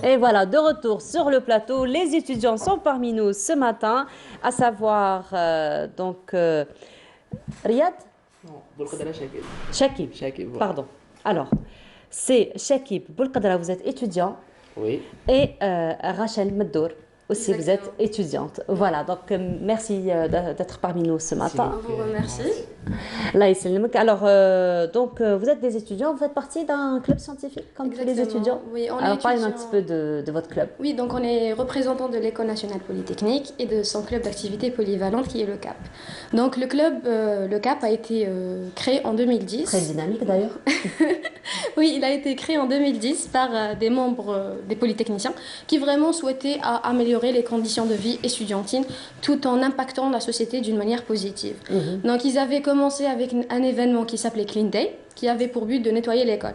Et voilà, de retour sur le plateau, les étudiants sont parmi nous ce matin, à savoir Riyad Shakib, pardon. Alors, c'est Shakib Boulqadra, vous êtes étudiant. Oui. Et Rachel Meddour, aussi vous êtes étudiante. Voilà, donc merci d'être parmi nous ce matin. Je vous remercie. Alors, vous êtes des étudiants, vous faites partie d'un club scientifique comme tous les étudiants. Oui, on alors, est parlez un petit peu de votre club. Oui, donc on est représentant de l'École nationale polytechnique et de son club d'activité polyvalente qui est le CAP. Donc le club, le CAP a été créé en 2010. Très dynamique d'ailleurs. Oui, il a été créé en 2010 par des membres des polytechniciens qui vraiment souhaitaient améliorer les conditions de vie estudiantines tout en impactant la société d'une manière positive. Donc ils avaient commencé avec un événement qui s'appelait Clean Day, qui avait pour but de nettoyer l'école.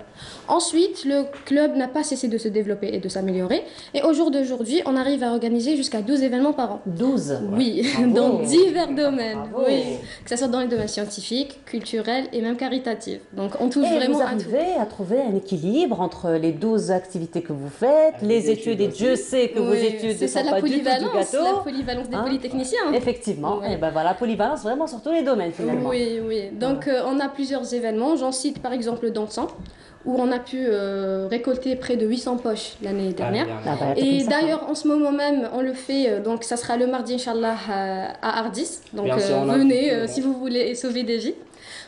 Ensuite, le club n'a pas cessé de se développer et de s'améliorer. Et au jour d'aujourd'hui, on arrive à organiser jusqu'à 12 événements par an. 12 Oui, dans divers domaines. Oui. Que ce soit dans les domaines scientifiques, culturels et même caritatifs. Donc on touche vraiment vous arrivez à trouver un équilibre entre les 12 activités que vous faites, les études, et Dieu sait que vos études ne sont pas du tout du gâteau. C'est la polyvalence des polytechniciens. Effectivement. Et ben voilà, polyvalence vraiment sur tous les domaines finalement. Oui, oui. Donc on a plusieurs événements. J'en cite par exemple le don de sang, où on a pu récolter près de 800 poches l'année dernière. Et d'ailleurs, en ce moment même, on le fait, donc ça sera le mardi, Inch'Allah, à Ardis. Donc venez si vous voulez sauver des vies.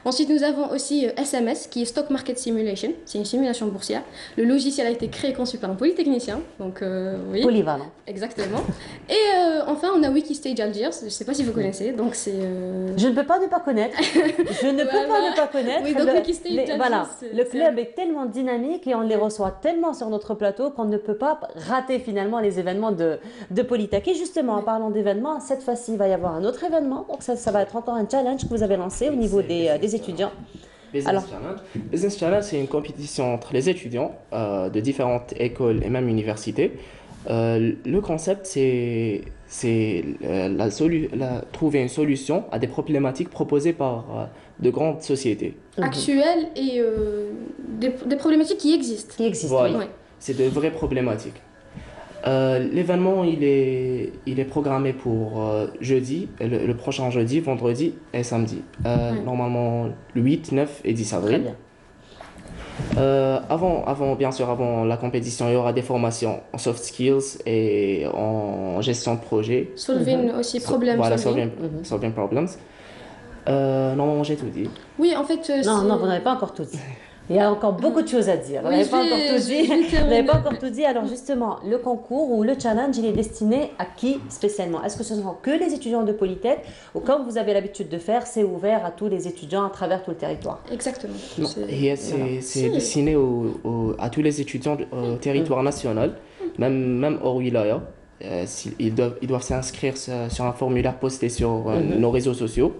Ensuite, nous avons aussi SMS, qui est Stock Market Simulation. C'est une simulation boursière. Le logiciel a été créé et conçu par un polytechnicien. Donc, oui. Polyvalent. Exactement. Et enfin, on a Wikistage Algiers. Je ne sais pas si vous connaissez. Donc, c'est... Je ne peux pas ne pas connaître. Je ne peux pas ne pas connaître. Oui, donc Wikistage Algiers. Voilà. Le club est tellement dynamique et on les reçoit tellement sur notre plateau qu'on ne peut pas rater finalement les événements de Polytech. Et justement, en parlant d'événements, cette fois-ci, il va y avoir un autre événement. Donc, ça va être encore un challenge que vous avez lancé au niveau des étudiants. Business Challenge, c'est une compétition entre les étudiants de différentes écoles et même universités. Le concept, c'est trouver une solution à des problématiques proposées par de grandes sociétés. Actuelles et des problématiques qui existent. Voilà. Oui. C'est de vraies problématiques. L'événement, il est programmé pour jeudi, le prochain jeudi, vendredi et samedi. Normalement, le 8, 9 et 10 avril. Bien sûr, avant la compétition, il y aura des formations en soft skills et en gestion de projet. Solving aussi, problem voilà, solving problems. Normalement, j'ai tout dit. Oui, en fait... Non, vous n'avez pas encore tout dit. Il y a encore beaucoup de choses à dire. Vous n'avez pas encore tout dit. Alors justement, le concours ou le challenge, il est destiné à qui spécialement? Est-ce que ce sont que les étudiants de Polytech ou comme vous avez l'habitude de faire, c'est ouvert à tous les étudiants à travers tout le territoire? Exactement. Non, c'est destiné à tous les étudiants au territoire national, même hors wilaya. ils doivent s'inscrire sur un formulaire posté sur nos réseaux sociaux,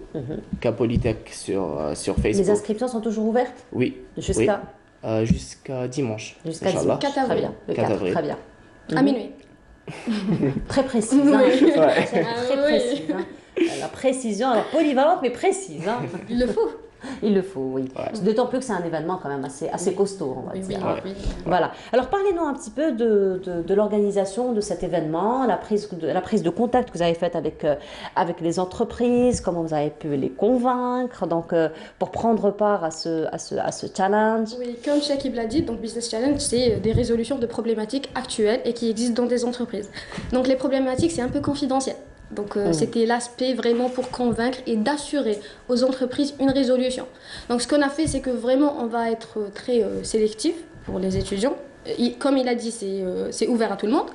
Capolytech sur Facebook. Les inscriptions sont toujours ouvertes? Oui. Jusqu'à jusqu'à dimanche. Jusqu'à dimanche. 4 avril. Très bien. Le 4 avril. Très bien. À minuit. Très précise. Oui. Très précise. La précision, alors polyvalente mais précise. Il le faut. Il le faut, oui. D'autant plus que c'est un événement quand même assez costaud, on va dire. Oui. Voilà. Alors parlez-nous un petit peu de l'organisation de cet événement, la prise de contact que vous avez faite avec les entreprises, comment vous avez pu les convaincre, donc pour prendre part à ce challenge. Oui, comme Chakib l'a dit, donc Business Challenge, c'est des résolutions de problématiques actuelles et qui existent dans des entreprises. Donc les problématiques, c'est un peu confidentiel. Donc c'était l'aspect vraiment pour convaincre et d'assurer aux entreprises une résolution. Donc ce qu'on a fait, c'est que vraiment on va être très sélectif pour les étudiants. Comme il a dit, c'est ouvert à tout le monde,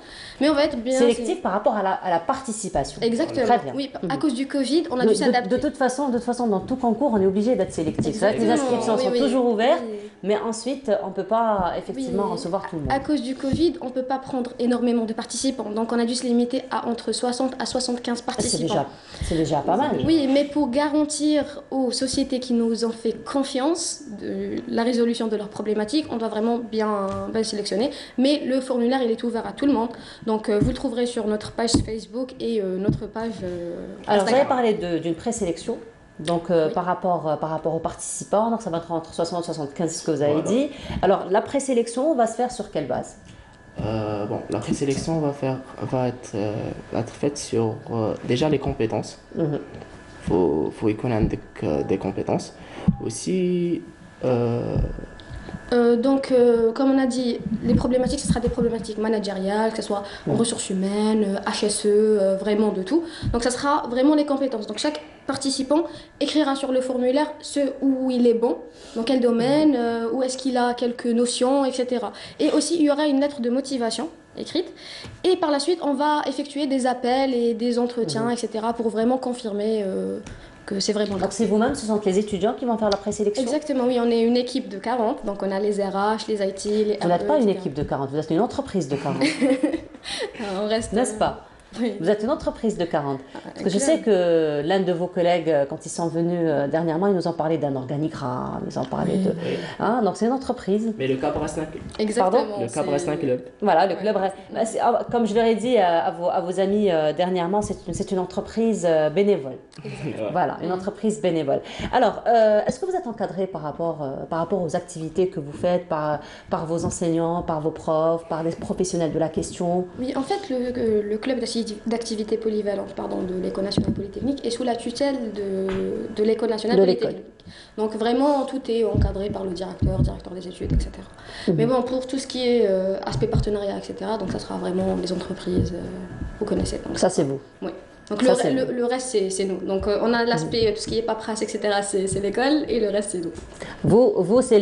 mais on va être bien sélectif par rapport à la participation. Exactement. Très bien. Oui, à cause du Covid, on a dû s'adapter. De toute façon, dans tout concours, on est obligé d'être sélectif. C'est vrai que les inscriptions sont toujours ouvertes, mais ensuite, on ne peut pas effectivement recevoir tout le monde. À cause du Covid, on ne peut pas prendre énormément de participants, donc on a dû se limiter à entre 60 à 75 participants. C'est déjà pas mal. Oui, mais pour garantir aux sociétés qui nous ont fait confiance de la résolution de leurs problématiques, on doit vraiment bien sélectionner. Mais le formulaire, il est ouvert à tout le monde. Donc, vous le trouverez sur notre page Facebook et notre page Alors, Instagram. vous avez parlé d'une présélection. Donc, par rapport aux participants, donc ça va être entre 60 et 75, c'est ce que vous avez dit. Alors, la présélection va se faire sur quelle base? La présélection va être faite sur déjà les compétences. Faut y connaître des compétences. Aussi, comme on a dit, les problématiques, ce sera des problématiques managériales, que ce soit en ressources humaines, HSE, vraiment de tout. Donc, ça sera vraiment les compétences. Donc, chaque participant écrira sur le formulaire ce où il est bon, dans quel domaine, où est-ce qu'il a quelques notions, etc. Et aussi, il y aura une lettre de motivation écrite. Et par la suite, on va effectuer des appels et des entretiens, etc. pour vraiment confirmer que c'est vraiment. Donc c'est vous-même, ce sont les étudiants qui vont faire la présélection? Exactement, oui, on est une équipe de 40, donc on a les RH, les IT, les Vous n'êtes pas une équipe de 40, vous êtes une entreprise de 40. On reste... N'est-ce pas? Oui. Vous êtes une entreprise de 40. Parce que je sais que l'un de vos collègues, quand ils sont venus dernièrement, ils nous ont parlé d'un organigramme, ils ont parlé de... Hein, donc c'est une entreprise. Mais le club reste un club. Exactement. Pardon, le club reste un club. Voilà, le club reste... Comme je leur ai dit à vos amis dernièrement, c'est une entreprise bénévole. Voilà, une entreprise bénévole. Alors, est-ce que vous êtes encadré par rapport aux activités que vous faites, par vos enseignants, par vos profs, par les professionnels de la question? Oui, en fait, le club d'activité polyvalente de l'École nationale polytechnique est sous la tutelle de l'École nationale polytechnique. Donc vraiment, tout est encadré par le directeur des études, etc. Mais bon, pour tout ce qui est aspect partenariat, etc., donc ça sera vraiment les entreprises, vous connaissez. Donc, ça, c'est vous? Oui. Donc le reste, c'est nous. Donc on a l'aspect, tout ce qui est paperasse, etc., c'est l'école, et le reste, c'est nous. Vous c'est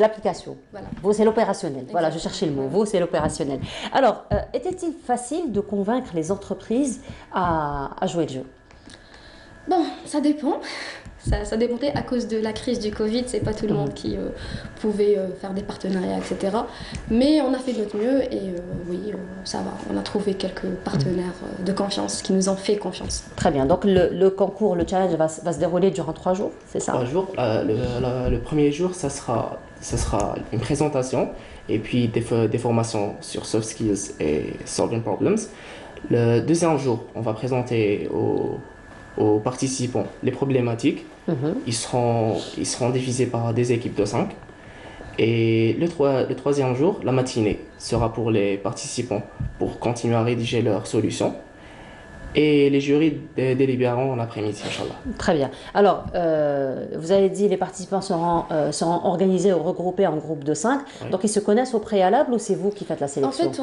l'application. Voilà. Vous, c'est l'opérationnel. Voilà, je cherchais le mot. Vous, c'est l'opérationnel. Alors, était-il facile de convaincre les entreprises à jouer le jeu? Bon, ça dépend. Ça dépendait à cause de la crise du Covid, c'est pas tout le monde qui pouvait faire des partenariats, etc. Mais on a fait de notre mieux et oui, ça va. On a trouvé quelques partenaires de confiance qui nous ont fait confiance. Très bien. Donc le concours, le challenge va se dérouler durant 3 jours, c'est ça? 3 jours. Le premier jour, ça sera une présentation et puis des formations sur soft skills et solving problems. Le deuxième jour, on va présenter aux participants les problématiques. Ils seront divisés par des équipes de 5. Et le troisième jour, la matinée, sera pour les participants pour continuer à rédiger leurs solutions. Et les jurys délibéreront l'après-midi, Inch'Allah. Très bien. Alors, vous avez dit les participants seront organisés ou regroupés en groupes de 5. Oui. Donc, ils se connaissent au préalable ou c'est vous qui faites la sélection? En fait,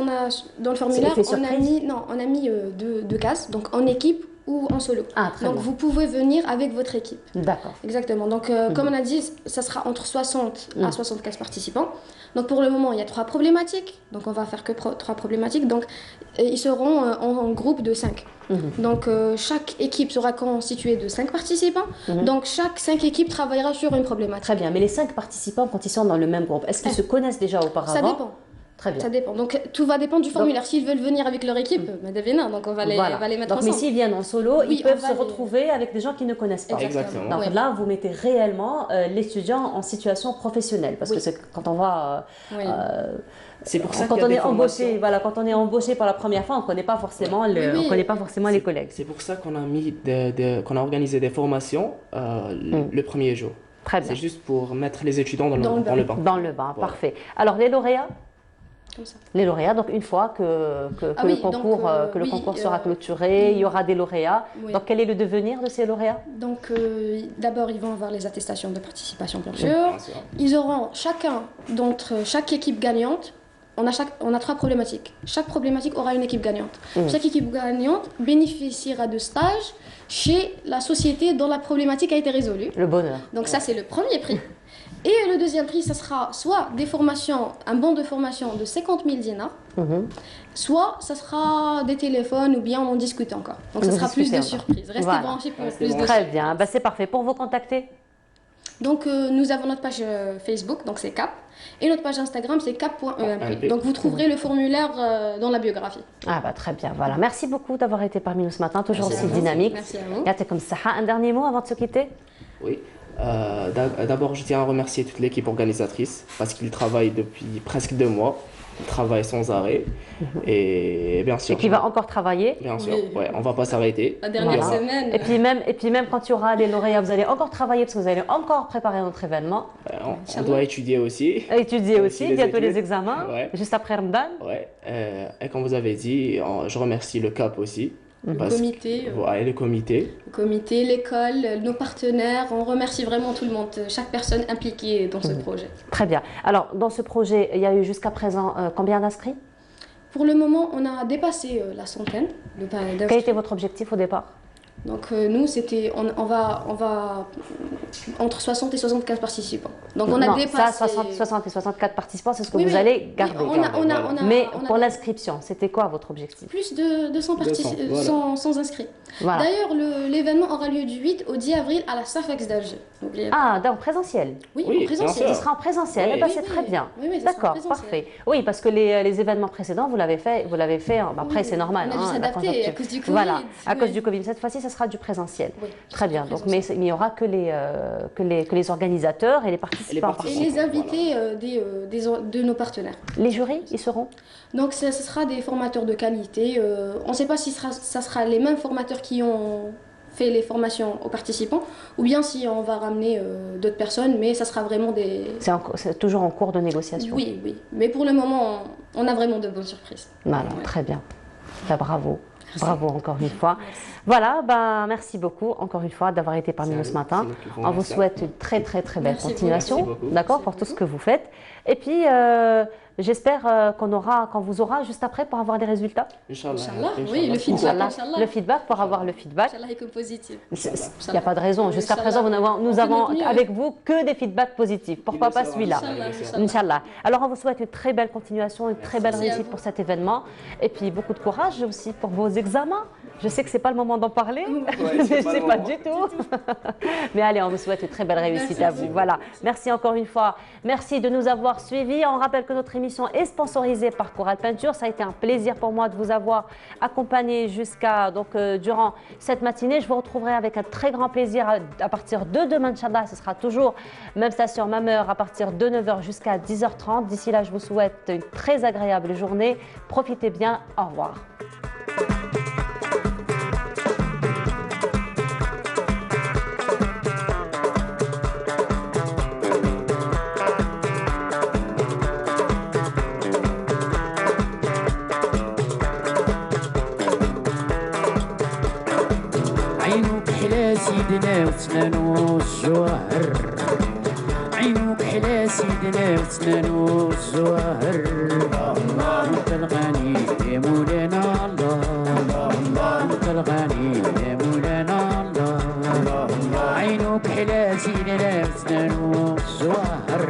dans le formulaire, on a mis deux cases, donc en équipe ou en solo. Donc vous pouvez venir avec votre équipe. D'accord. Exactement. Donc comme on a dit, ça sera entre 60 à 75 participants. Donc pour le moment, il y a 3 problématiques. Donc on va faire que 3 problématiques. Donc ils seront en groupe de 5. Donc chaque équipe sera constituée de 5 participants. Donc chaque 5 équipes travaillera sur une problématique. Très bien. Mais les 5 participants, quand ils sont dans le même groupe, est-ce qu'ils se connaissent déjà auparavant? Ça dépend. Très bien. Ça dépend. Donc tout va dépendre du formulaire. S'ils veulent venir avec leur équipe, donc on va les mettre ensemble. Mais s'ils viennent en solo, ils peuvent se retrouver avec des gens qu'ils ne connaissent pas. Exactement. Donc là, vous mettez réellement l'étudiant en situation professionnelle. Parce que quand on va... c'est pour ça quand on est embauché, quand on est embauché pour la première fois, on ne connaît pas forcément, les collègues. C'est pour ça qu'on a qu'on a organisé des formations le premier jour. Très bien. C'est juste pour mettre les étudiants dans le bain. Dans le bain, parfait. Alors les lauréats. Comme ça. Les lauréats, donc une fois que le concours sera clôturé, il y aura des lauréats. Oui. Donc quel est le devenir de ces lauréats? Donc d'abord ils vont avoir les attestations de participation bien sûr. Ils auront chaque équipe gagnante, on a 3 problématiques. Chaque problématique aura une équipe gagnante. Chaque équipe gagnante bénéficiera de stages chez la société dont la problématique a été résolue. Le bonheur. Donc ça c'est le premier prix. Et le deuxième prix, ça sera soit des formations, un bon de formation de 50 000 dinars, soit ça sera des téléphones ou bien on en discute encore. Donc ça sera plus de surprises. Restez branchés pour plus de surprises. Très bien, c'est parfait. Pour vous contacter? Donc nous avons notre page Facebook, donc c'est CAP, et notre page Instagram c'est cap.emp. Donc vous trouverez le formulaire dans la biographie. Très bien, voilà. Merci beaucoup d'avoir été parmi nous ce matin, toujours aussi dynamique. Merci à vous. Yatekoum Saha, un dernier mot avant de se quitter? Oui. D'abord, je tiens à remercier toute l'équipe organisatrice parce qu'ils travaillent depuis presque 2 mois. Ils travaillent sans arrêt. Et bien sûr. Et qui va encore travailler. Bien sûr, on ne va pas s'arrêter. La dernière semaine. Et puis même quand il y aura les lauréats, vous allez encore travailler parce que vous allez encore préparer notre événement. On doit étudier aussi. Étudier aussi, bientôt les examens, juste après Ramadan. Et comme vous avez dit, je remercie le CAP aussi. Le comité. Le comité. Le comité, l'école, nos partenaires. On remercie vraiment tout le monde, chaque personne impliquée dans ce projet. Très bien. Alors, dans ce projet, il y a eu jusqu'à présent combien d'inscrits? Pour le moment, on a dépassé la centaine. Quel était votre objectif au départ? Donc nous, c'était, on va entre 60 et 75 participants. Donc on a dépassé... 60 et 64 participants, c'est ce que vous allez garder. Mais pour l'inscription, c'était quoi votre objectif? Plus de 200 participants, 100 inscrits. Voilà. D'ailleurs, l'événement aura lieu du 8 au 10 avril à la SAFEX d'Alger. Donc présentiel? Oui, en présentiel. Il sera en présentiel, c'est très bien. D'accord, parfait. Oui, parce que les événements précédents, vous l'avez fait, après c'est normal. On a dû s'adapter à cause du Covid. Voilà, à cause du Covid. Cette fois-ci, ça sera du présentiel. Très bien, donc, mais il n'y aura que les organisateurs et les participants. Et les invités de nos partenaires. Les jurys, ils seront? Donc ce sera des formateurs de qualité. On ne sait pas si ça sera les mêmes formateurs qui ont fait les formations aux participants ou bien si on va ramener d'autres personnes, mais ça sera vraiment des... C'est toujours en cours de négociation? Oui. Mais pour le moment, on a vraiment de bonnes surprises. Voilà, très bien. Bravo. Bravo encore une fois. Merci. Voilà, merci beaucoup encore une fois d'avoir été parmi nous ce matin. On vous souhaite une très belle continuation, d'accord, pour tout ce que vous faites. Et puis j'espère qu'on vous aura juste après pour avoir des résultats. Inch'Allah, oui, le feedback. Le feedback, pour avoir le feedback. Inch'Allah est positif. Il n'y a pas de raison. Jusqu'à présent, nous avons avec vous que des feedbacks positifs. Pourquoi pas celui-là? Inch'Allah. Alors on vous souhaite une très belle continuation, une très belle réussite pour cet événement. Et puis beaucoup de courage aussi pour vos examens. Je sais que ce n'est pas le moment d'en parler, je ne sais pas du tout. Mais allez, on vous souhaite une très belle réussite à vous. Voilà. Merci encore une fois. Merci de nous avoir suivis. On rappelle que notre émission est sponsorisée par Coral Peinture. Ça a été un plaisir pour moi de vous avoir accompagné durant cette matinée. Je vous retrouverai avec un très grand plaisir à partir de demain, Inch'Allah. Ce sera toujours même station, même heure, à partir de 9h jusqu'à 10h30. D'ici là, je vous souhaite une très agréable journée. Profitez bien. Au revoir. سيدنا وثمانو الزهر عينوك حلا سيدنا وثمانو الزهر انت الغني يا مولانا الله انت الغني يا مولانا الله عينوك حلا سيدنا وثمانو الزهر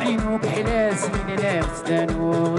عينوك حلا سيدنا وثمانو